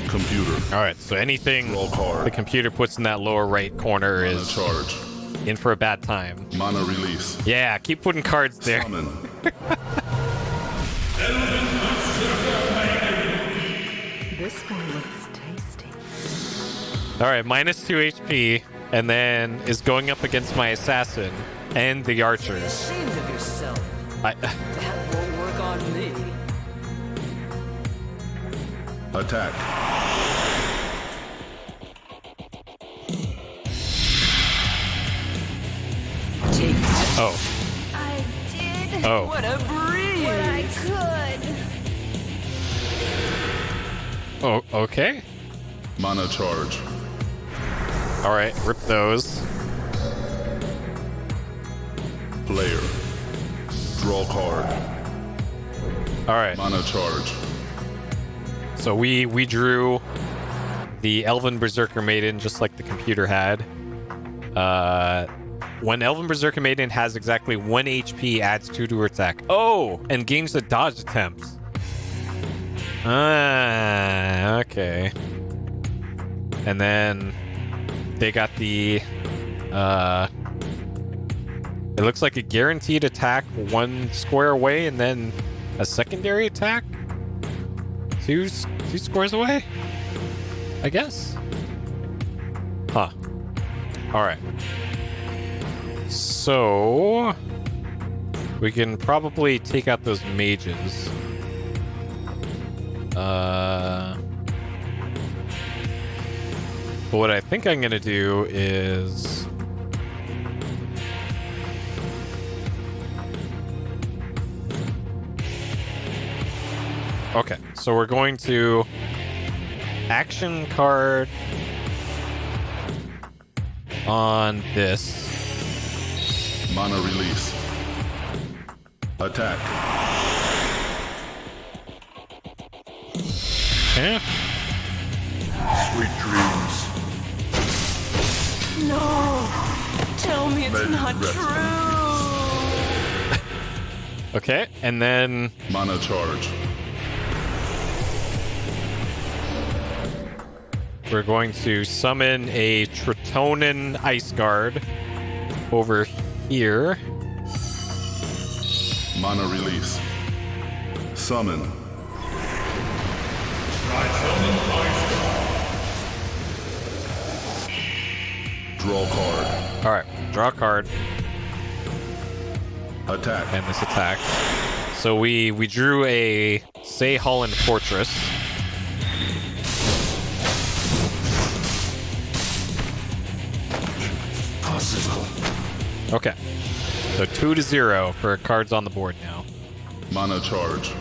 Computer. All right, so anything Roll card. the computer puts in that lower right corner Mana is charge. in for a bad time. Mana release. Yeah, keep putting cards there. Summon. This one looks tasty. All right, minus 2 HP, and then is going up against my assassin and the archers. Ashamed of yourself. I, That won't work on me. Attack. Take that. oh, I did oh. What a breeze! what I could. Oh, okay. Mana charge. All right, rip those. Player. Draw card. All right, Mana charge. so we drew the Elven Berserker Maiden just like the computer had. When Elven Berserker Maiden has exactly 1 HP, adds 2 to her attack. Oh, and gains the dodge attempts. Ah, okay. And then they got the it looks like a guaranteed attack 1 square away and then a secondary attack 2 squares away, I guess. Huh. All right. So we can probably take out those mages. But what I think I'm gonna do is okay, so we're going to action card on this. Mana release. Attack. Okay. Sweet dreams. No! Tell me it's May you not rest in true! Okay, and then Mana charge. we're going to summon a Tritonin Ice Guard over here. Mana release. Summon. Draw card. All right, draw a card Attack. and this attack. So we drew a Say Holland Fortress. Possible. Okay, so 2-0 for cards on the board now. Mana charge.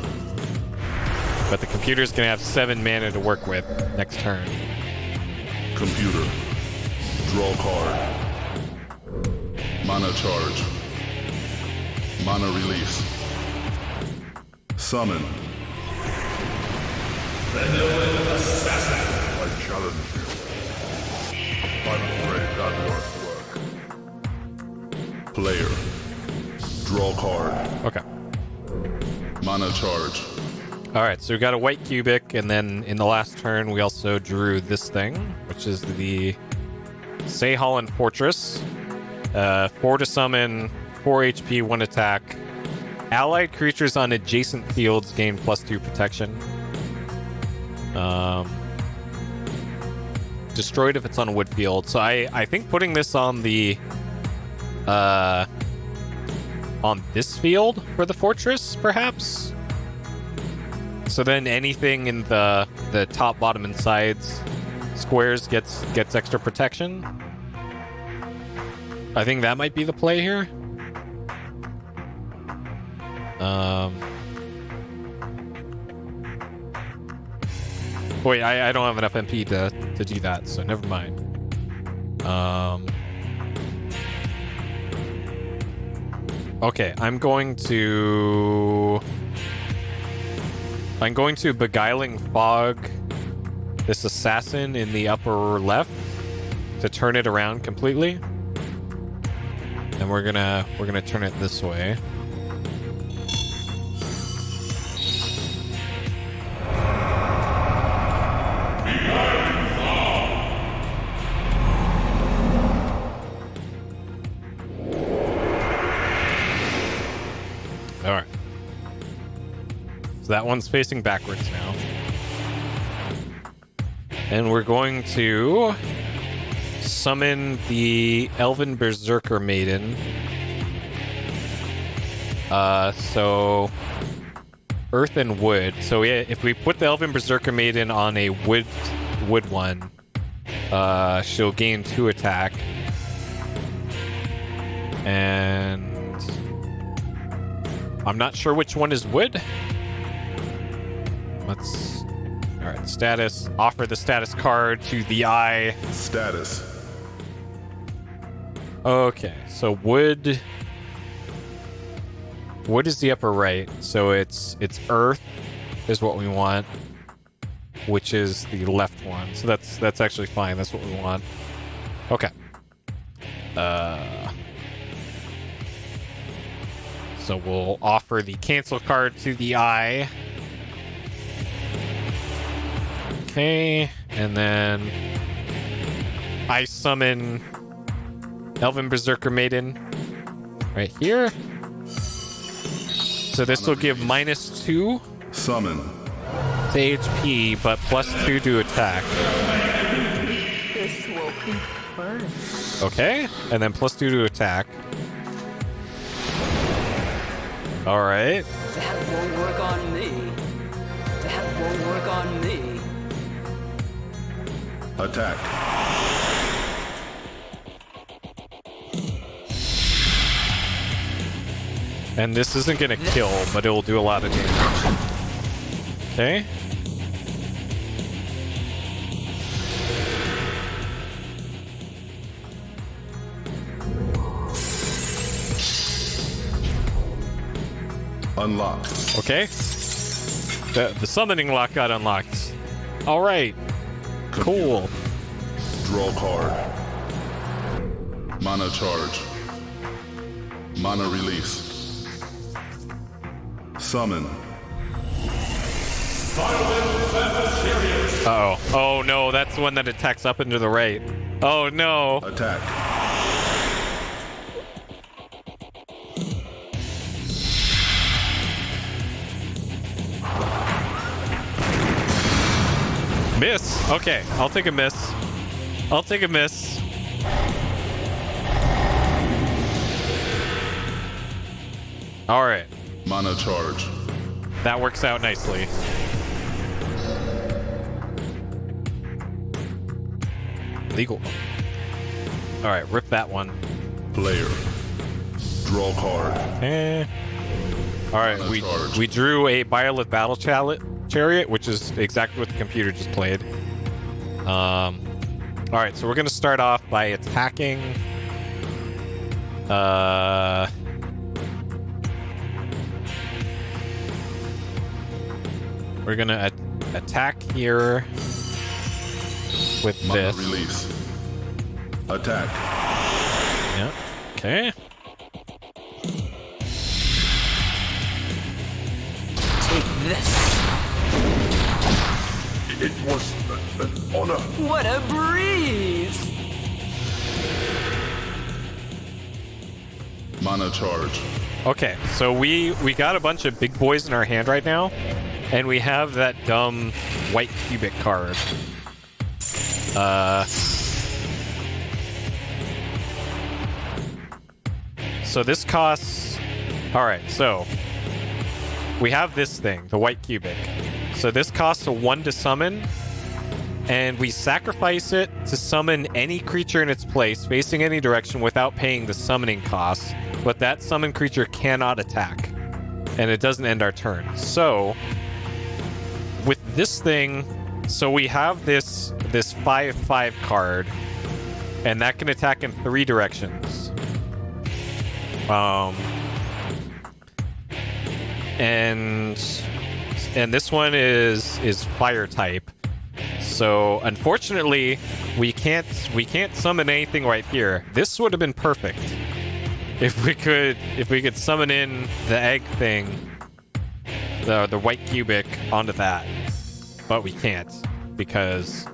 But the computer's gonna have 7 mana to work with next turn. Computer. Draw card. Mana charge. Mana release. Summon. I challenge you. I'm afraid that won't work. Player. Draw card. Okay. Mana charge. All right, so we got a white cubic, and then in the last turn, we also drew this thing, which is the Say Holland Fortress. 4 to summon, 4 HP, 1 attack. Allied creatures on adjacent fields gain +2 protection. Destroyed if it's on a wood field. So I think putting this on the on this field for the fortress, perhaps. So then anything in the top, bottom, and sides squares gets extra protection. I think that might be the play here. Wait, I don't have enough MP to do that, so never mind. Okay, I'm going to Beguiling Fog this assassin in the upper left to turn it around completely. And we're gonna turn it this way. All right. So that one's facing backwards now. And we're going to summon the Elven Berserker Maiden. So earth and wood. So if we put the Elven Berserker Maiden on a wood one, she'll gain 2 attack. And I'm not sure which one is wood. All right, status. Offer the status card to the eye. Status. Okay, so wood is the upper right. So it's earth is what we want, which is the left one. So that's actually fine. That's what we want. Okay. So we'll offer the cancel card to the eye. Okay, and then I summon Elven Berserker Maiden right here. So this will give -2 Summon. to HP, but +2 to attack. This will confirm. Okay, and then +2 to attack. All right. That won't work on me. That won't work on me. Attack. And this isn't gonna kill, but it will do a lot of damage. Okay. Unlocked. Okay. The summoning lock got unlocked. All right. Cool. Draw card. Mana charge. Mana release. Summon. Uh-oh. Oh, no. That's the one that attacks up and to the right. Oh, no. Attack. Miss. Okay. I'll take a miss. I'll take a miss. All right. Mana charge. That works out nicely. Legal. All right, rip that one. Player. Draw card. All right, Mana charge. we drew a Byleth Battle Chariot, which is exactly what the computer just played. All right, so we're gonna start off by attacking. We're gonna attack here with Mana this. release. Attack. Yeah. Okay. Take this. It was an honor. What a breeze! Mana charge. Okay, so we got a bunch of big boys in our hand right now, and we have that dumb white cubic card. So this costs... Alright, so we have this thing, the white cubic. So this costs a 1 to summon, and we sacrifice it to summon any creature in its place facing any direction without paying the summoning cost, but that summoned creature cannot attack, and it doesn't end our turn. So with this thing, so we have this 5/5 card, and that can attack in 3 directions. And this one is fire type. So unfortunately, we can't summon anything right here. This would have been perfect if we could summon in the egg thing, the white cubic onto that, but we can't because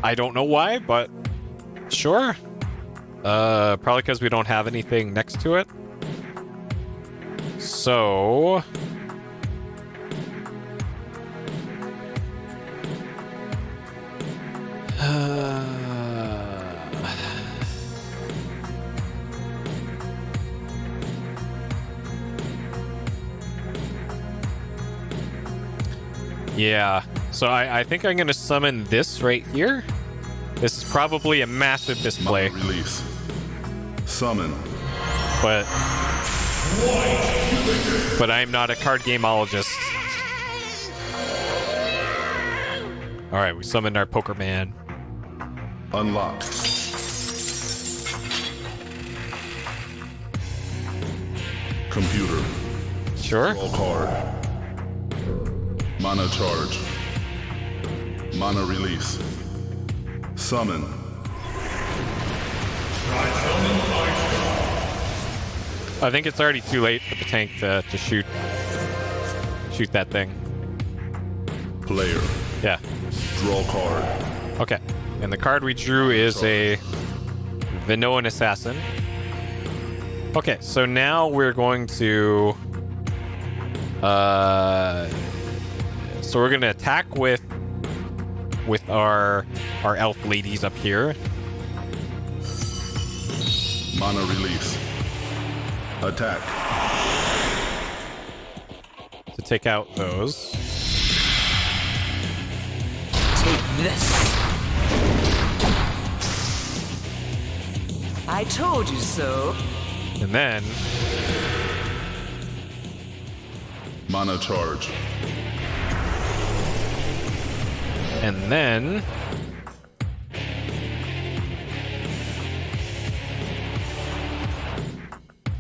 I don't know why, but sure. Probably because we don't have anything next to it. So yeah. So I think I'm gonna summon this right here. This is probably a massive display, Mana release. Summon. but I'm not a card gameologist. All right, we summoned our poker man. Unlock. Computer. Sure. Draw card. Mana charge. Mana release. Summon. I think it's already too late for the tank to shoot that thing. Player. Yeah. Draw card. Okay. And the card we drew is a Vinoan Assassin. Okay, so now we're going to so we're gonna attack with our elf ladies up here. Mana release. Attack. To take out those. Take this. I told you so. And then Mana charge. And then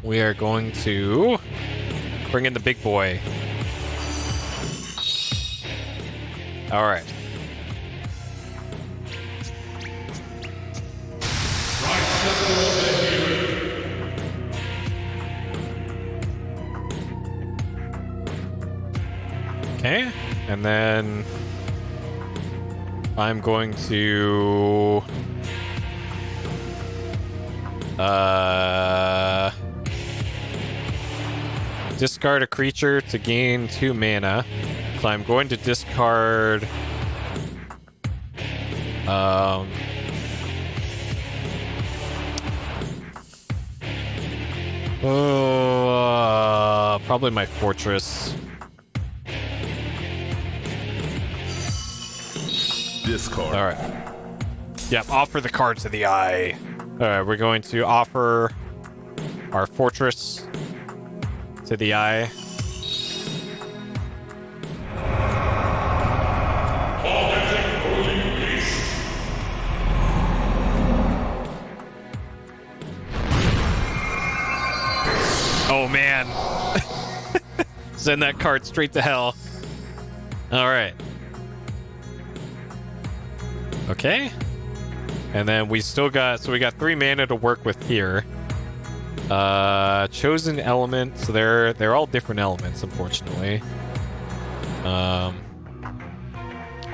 we are going to bring in the big boy. All right. Okay, and then I'm going to discard a creature to gain 2 mana. So I'm going to discard probably my fortress. Discard. All right. Yep, offer the card to the eye. All right, we're going to offer our fortress to the eye. Oh man. Send that card straight to hell. All right. Okay. And then we still got, so we got 3 mana to work with here. Chosen element, so they're all different elements, unfortunately. I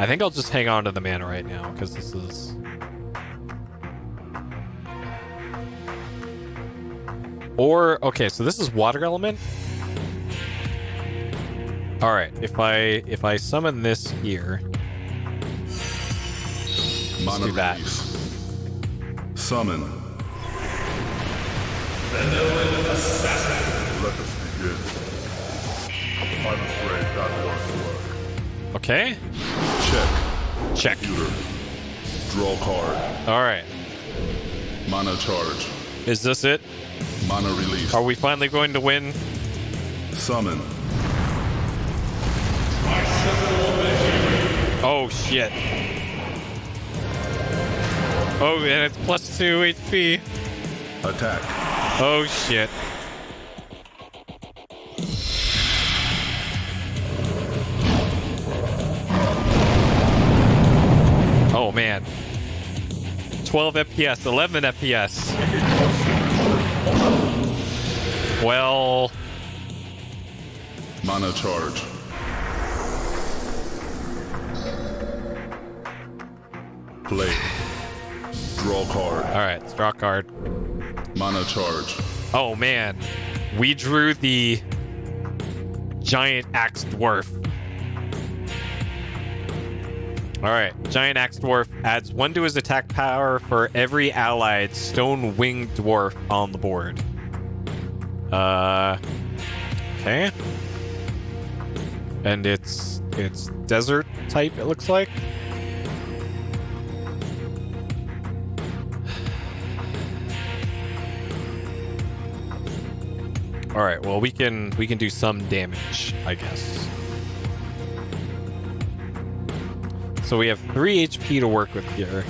think I'll just hang on to the mana right now, because this is... Or, okay, so this is water element. Alright, if I summon this here... Let's do that. Summon. Benevolent assassin. Let us begin. I'm afraid that won't work. Okay. Check. Check. Computer. Draw card. Alright. Mana charge. Is this it? Mana release. Are we finally going to win? Summon. Oh, shit. Oh, and it's plus 2 HP. Attack. Oh, shit. Oh, man. 12 FPS, 11 FPS. Well... Mana charge. Play. Draw card. Alright, let's draw a card. Mana charge. Oh, man. We drew the Giant Axe Dwarf. Alright, Giant Axe Dwarf adds 1 to his attack power for every allied Stone Winged Dwarf on the board. Okay. And it's desert type, it looks like. All right, well we can do some damage, I guess. So we have 3 HP to work with here.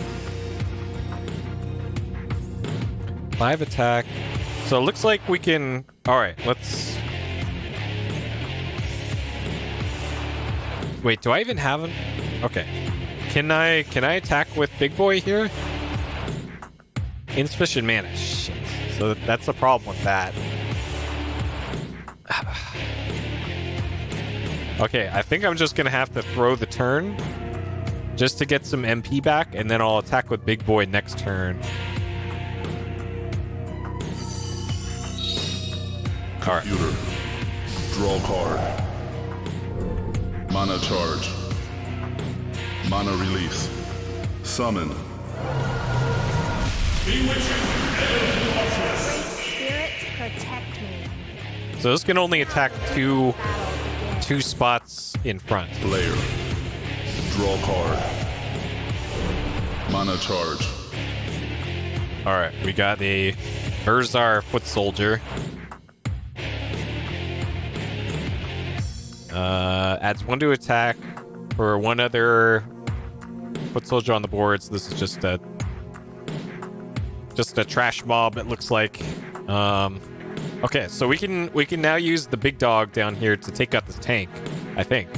5 attack. So it looks like we can... All right, let's... Wait, do I even have him? Okay. Can I attack with Big Boy here? Insufficient mana. Shit. So that's the problem with that. Okay, I think I'm just gonna have to throw the turn just to get some MP back, and then I'll attack with Big Boy next turn. Computer. Draw card. Mana charge. Mana release. Summon. Spirits protect me. So this can only attack two spots in front. Player. Draw card. Mana charge. All right, we got a Burzar Foot Soldier. Adds 1 to attack for 1 other Foot Soldier on the board. So this is just a trash mob. It looks like. Okay, so we can now use the big dog down here to take out this tank, I think.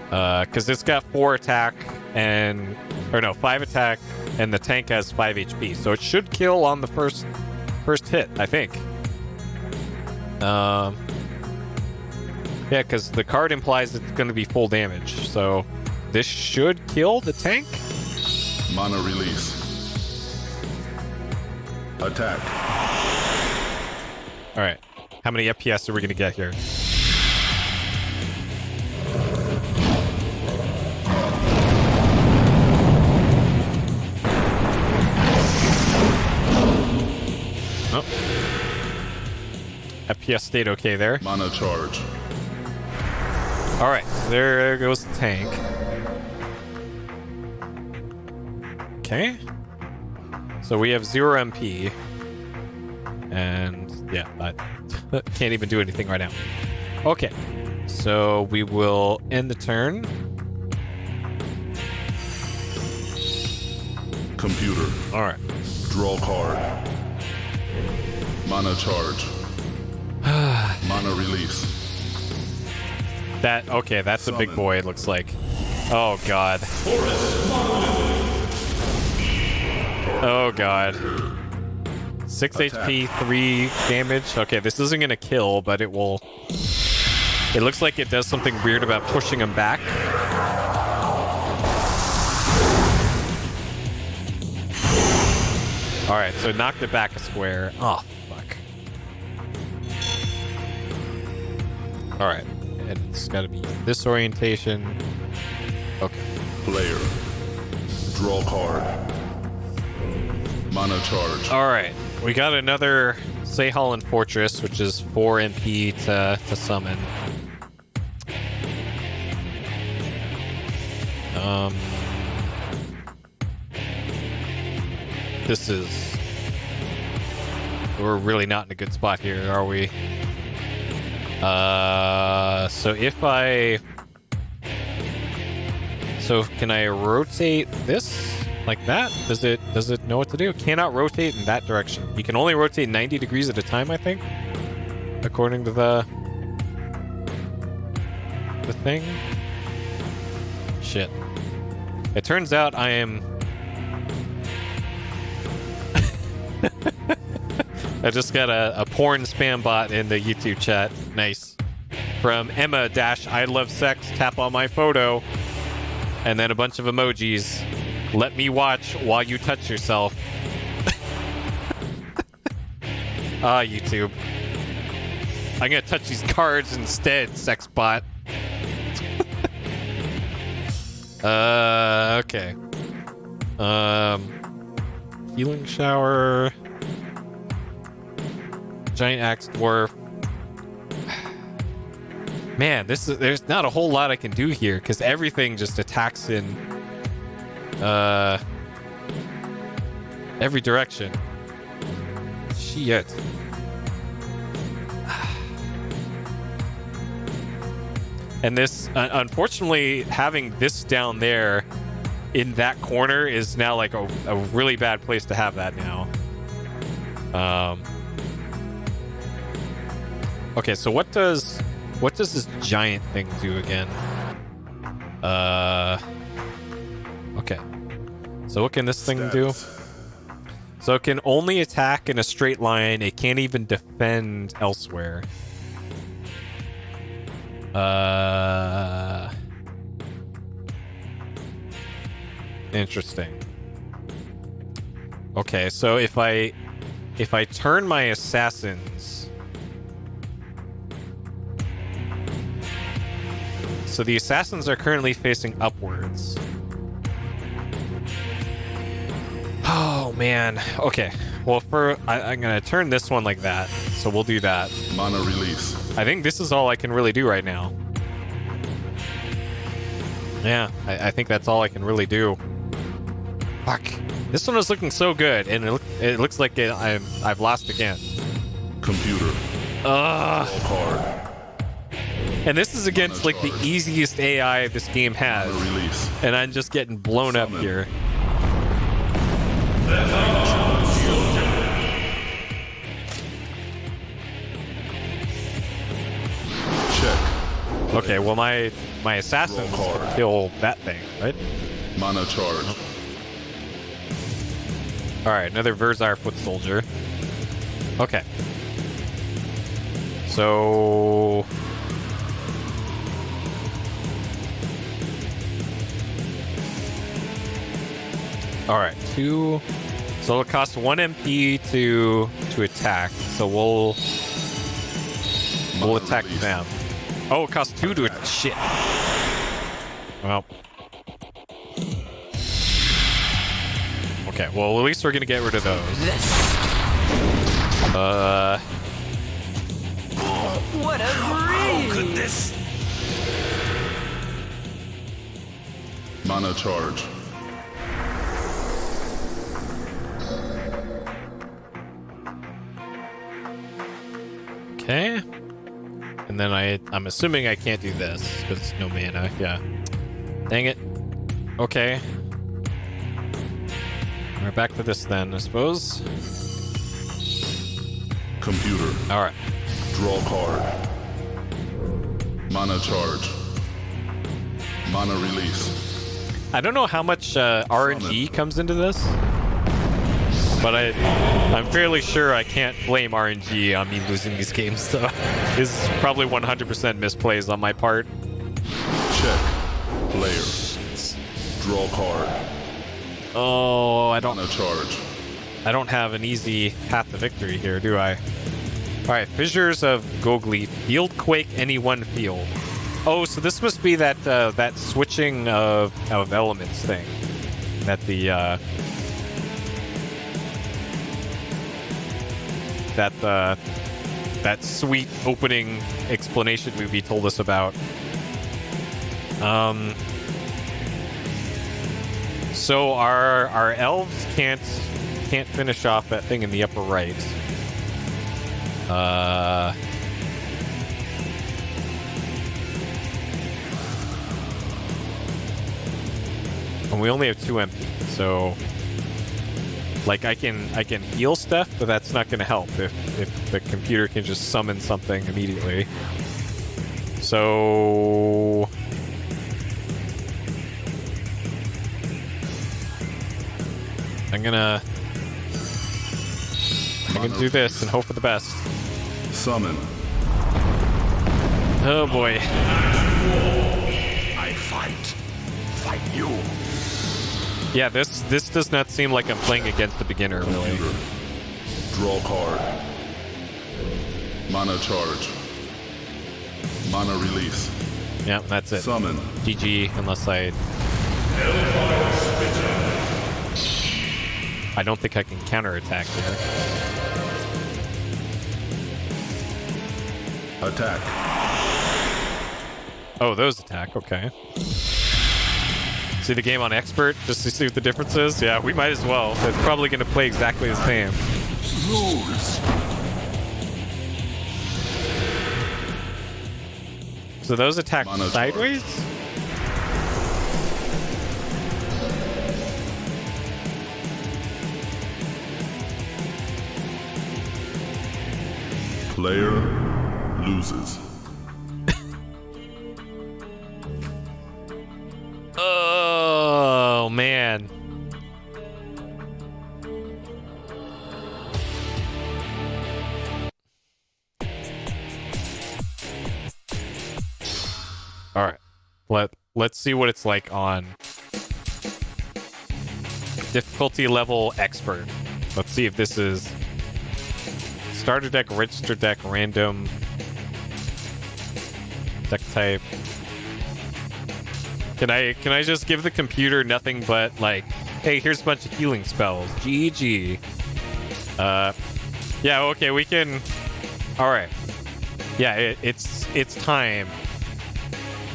Because it's got 4 attack and... Or no, 5 attack, and the tank has 5 HP. So it should kill on the first hit, I think. Yeah, because the card implies it's going to be full damage. So this should kill the tank. Mana release. Attack. All right. How many FPS are we going to get here? Oh. FPS stayed okay there. Mana charge. All right, there goes the tank. Okay. So we have 0 MP. And yeah, I can't even do anything right now. Okay. So we will end the turn. Computer. All right. Draw card. Mana charge. Mana release. Okay, that's a big Summon. boy, it looks like. Oh, God. Oh, God. 6 HP, 3 damage. Okay, this isn't going to kill, but it will... It looks like it does something weird about pushing him back. Alright, so it knocked it back a square. Oh, fuck. Alright. And it's got to be this orientation. Okay. Player. Draw card. Mana charge. Alright. We got another Seyhallen Fortress, which is 4 MP to summon. This is... We're really not in a good spot here, are we? So if I... So can I rotate this like that? Does it know what to do? Cannot rotate in that direction. You can only rotate 90 degrees at a time, I think, according to the thing. Shit. It turns out I am... I just got a porn spam bot in the YouTube chat. Nice. From Emma I love sex, tap on my photo. And then a bunch of emojis. Let me watch while you touch yourself. Ah, YouTube. I'm gonna touch these cards instead, sex bot. Okay. Healing shower. Giant axe dwarf. Man, there's not a whole lot I can do here because everything just attacks in every direction. Shit. And this, unfortunately, having this down there in that corner is now like a really bad place to have that now. Okay, so what does this giant thing do again? Okay. So what can this thing do? So it can only attack in a straight line. It can't even defend elsewhere. Interesting. Okay, so if I turn my assassins... So the assassins are currently facing upwards. Oh, man. Okay. Well, I'm going to turn this one like that. So we'll do that. Mana release. I think this is all I can really do right now. Yeah, I think that's all I can really do. Fuck. This one is looking so good, and it looks like I've lost again. Computer. Card. And this is against like the easiest AI this game has. Release. And I'm just getting blown up here. Check. Okay, well my assassins kill that thing, right? Mana charge. Alright, another Verzar foot soldier. Okay. So All right, 2. So it'll cost 1 MP to attack. So we'll attack them. Oh, it costs 2 to shit. Well. Okay, well, at least we're gonna get rid of those. What a breeze! Could this? Mana charge. Okay. And then I'm assuming I can't do this because it's no mana. Yeah. Dang it. Okay. We're back to this then, I suppose. Computer. All right. Draw card. Mana charge. Mana release. I don't know how much RNG comes into this, but I'm fairly sure I can't blame RNG on me losing these games. So this is probably 100% misplays on my part. Check. Player. Draw card. Oh, I don't. Mana charge. I don't have an easy path to victory here, do I? All right, Fissures of Gogli. Field Quake any one field. Oh, so this must be that that switching of elements thing. That the that sweet opening explanation movie told us about. So our elves can't finish off that thing in the upper right. And we only have 2 MP, so like I can heal stuff, but that's not going to help if the computer can just summon something immediately. So I'm gonna do this and hope for the best. Summon. Oh boy. I fight you. Yeah, this does not seem like I'm playing against a beginner, really. Computer. Draw card. Mana charge. Mana release. Yeah, that's it. Summon. GG, unless I don't think I can counterattack here. Attack. Oh, those attack, okay. See the game on expert just to see what the difference is? Yeah, we might as well. It's probably going to play exactly the same. Lose. So those attack Mana sideways? Player loses. Oh, man. All right. Let's see what it's like on difficulty level expert. Let's see if this is starter deck, register deck, random deck type. Can I just give the computer nothing but like, hey, here's a bunch of healing spells. GG. Yeah, okay, we can. All right. Yeah, it's time.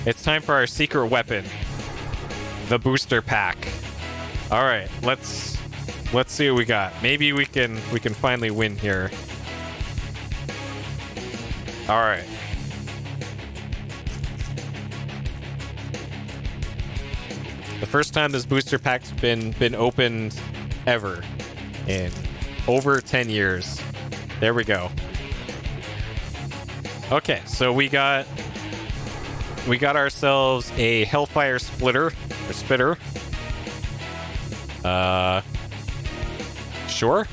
It's time for our secret weapon, the booster pack. All right, let's see what we got. Maybe we can finally win here. All right. The first time this booster pack's been opened ever in over 10 years. There we go. Okay, so we got ourselves a Hellfire Splitter or Spitter. Sure.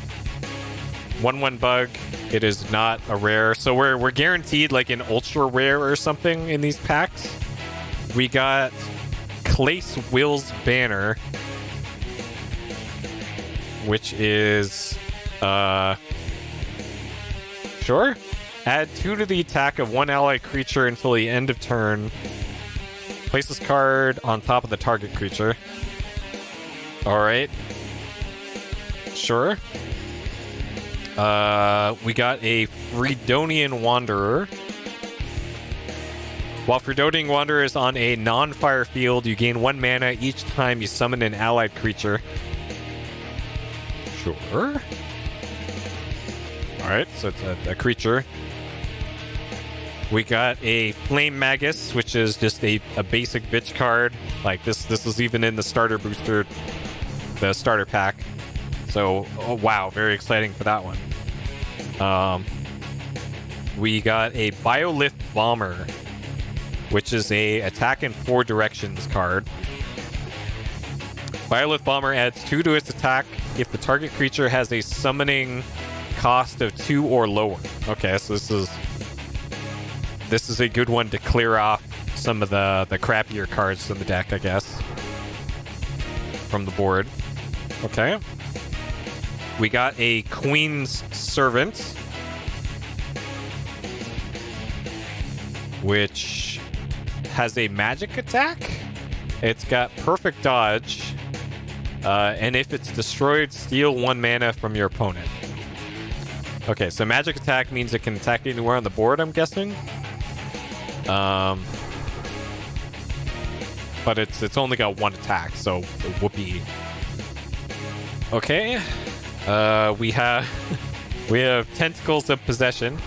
1/1 bug. It is not a rare, so we're guaranteed like an ultra rare or something in these packs. We got Clace Will's Banner. which is sure. Add 2 to the attack of one allied creature until the end of turn. Place this card on top of the target creature. Alright. Sure. We got a Fredonian Wanderer. While Fredonian Wanderer is on a non-fire field, you gain 1 mana each time you summon an allied creature. Sure. Alright, so it's a creature. We got a Flame Magus, which is just a basic bitch card. Like, this is even in the starter booster, the starter pack. So, oh, wow, very exciting for that one. We got a Biolith Bomber, which is a attack in 4 directions card. Biolith Bomber adds 2 to its attack if the target creature has a summoning cost of 2 or lower. Okay, so this is a good one to clear off some of the crappier cards in the deck, I guess, from the board. Okay. We got a Queen's Servant, which has a magic attack. It's got perfect dodge, and if it's destroyed, steal 1 mana from your opponent. Okay, so magic attack means it can attack anywhere on the board, I'm guessing. But it's only got 1 attack, so whoopee. Okay. We have Tentacles of Possession.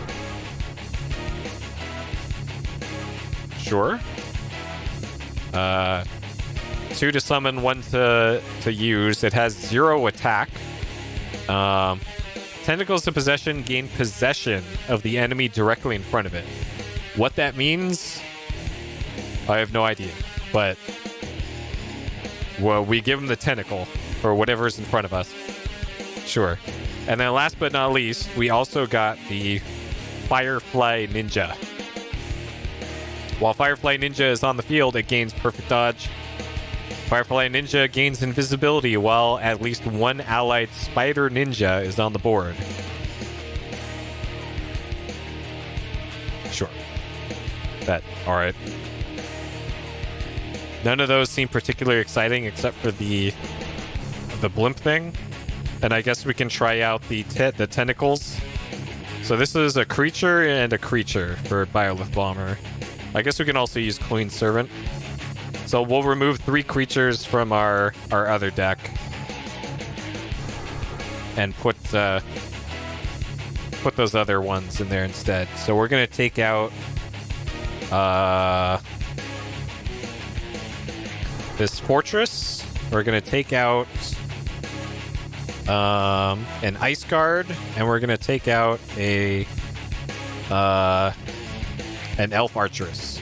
Sure. 2 to summon, 1 to use. It has 0 attack. Tentacles of Possession gain possession of the enemy directly in front of it. What that means, I have no idea. But, well, we give them the tentacle, or whatever's in front of us. Sure. And then last but not least, we also got the Firefly Ninja. While Firefly Ninja is on the field, it gains perfect dodge. Firefly Ninja gains invisibility while at least 1 allied Spider Ninja is on the board. Sure. Alright. None of those seem particularly exciting except for the blimp thing. And I guess we can try out the tentacles. So this is a creature and a creature for Biolith Bomber. I guess we can also use Queen's Servant. So we'll remove 3 creatures from our other deck and put those other ones in there instead. So we're gonna take out this fortress. We're gonna take out an ice guard, and we're gonna take out an elf archeress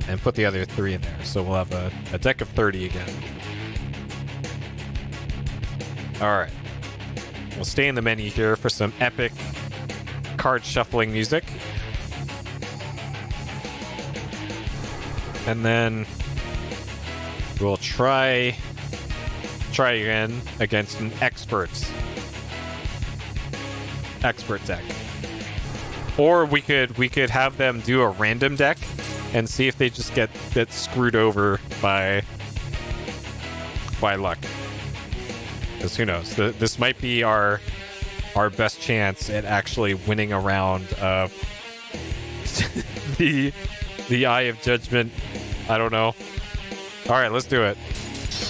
and put the other 3 in there. So we'll have a deck of 30 again. Alright. We'll stay in the menu here for some epic card shuffling music. And then we'll try again against an expert deck. Or we could have them do a random deck and see if they just get screwed over by luck. Because who knows? This might be our best chance at actually winning a round of the Eye of Judgment. I don't know. All right, let's do it.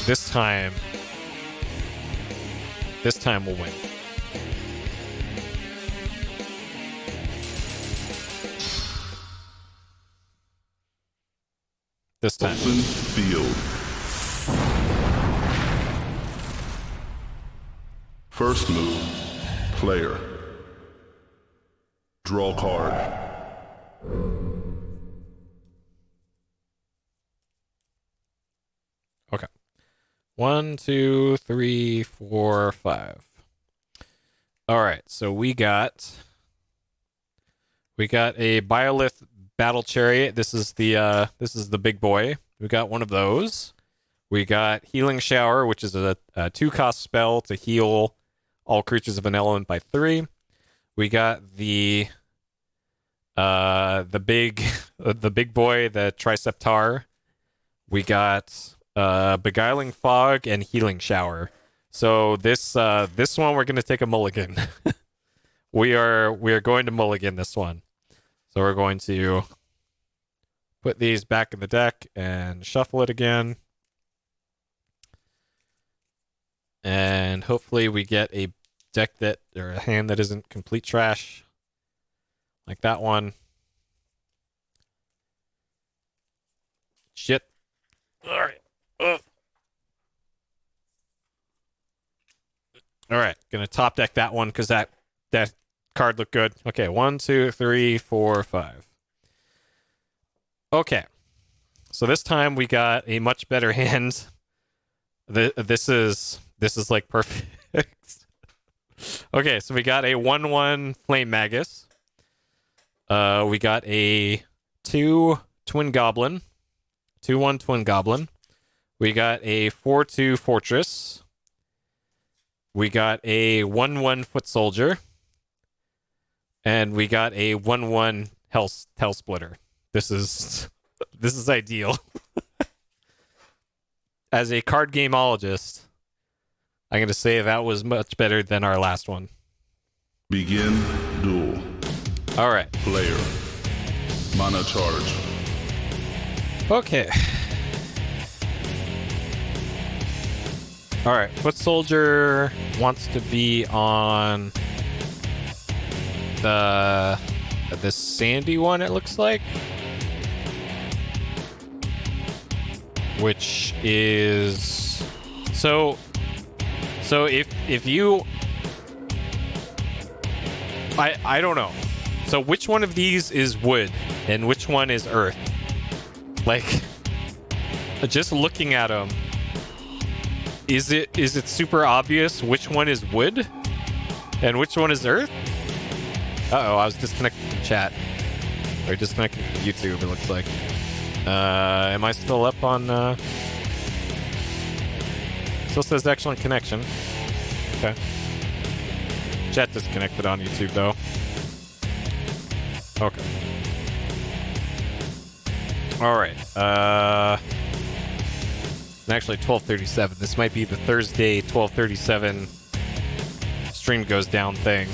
This time we'll win. This time. Open field. First move, player. Draw card. Okay. 1, 2, 3, 4, 5. All right, so we got a Biolith Battle Chariot. This is the big boy. We got one of those. We got Healing Shower, which is a 2-cost spell to heal all creatures of an element by 3. We got the big the big boy, the Triceptar. We got Beguiling Fog and Healing Shower. So this one we're gonna take a mulligan. we are going to mulligan this one. So we're going to put these back in the deck and shuffle it again. And hopefully we get a deck or a hand that isn't complete trash. Like that one. Shit. Alright. Alright, gonna top deck that one because that card looked good. Okay, 1, 2, 3, 4, 5. Okay. So this time we got a much better hand. This is like perfect. Okay, so we got a 1/1 Flame Magus. We got a 2 Twin Goblin. 2/1 Twin Goblin. We got a 4/2 Fortress. We got a 1/1 Foot Soldier. And we got a 1/1 Hell Splitter. This is ideal. As a card gameologist, I'm going to say that was much better than our last one. Begin duel. All right. Player. Mana charge. Okay. All right. Foot Soldier wants to be on the sandy one, it looks like. Which is so if you I don't know. So which one of these is wood and which one is earth? Like, just looking at them, is it super obvious which one is wood and which one is earth? Uh-oh, I was disconnected from chat. Or disconnected from YouTube, it looks like. Am I still up on, Still says excellent connection. Okay. Chat disconnected on YouTube, though. Okay. Alright, actually 12:37. This might be the Thursday 12:37 stream goes down thing.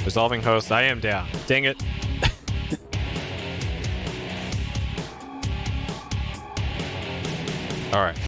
Resolving host, I am down. Dang it. Alright.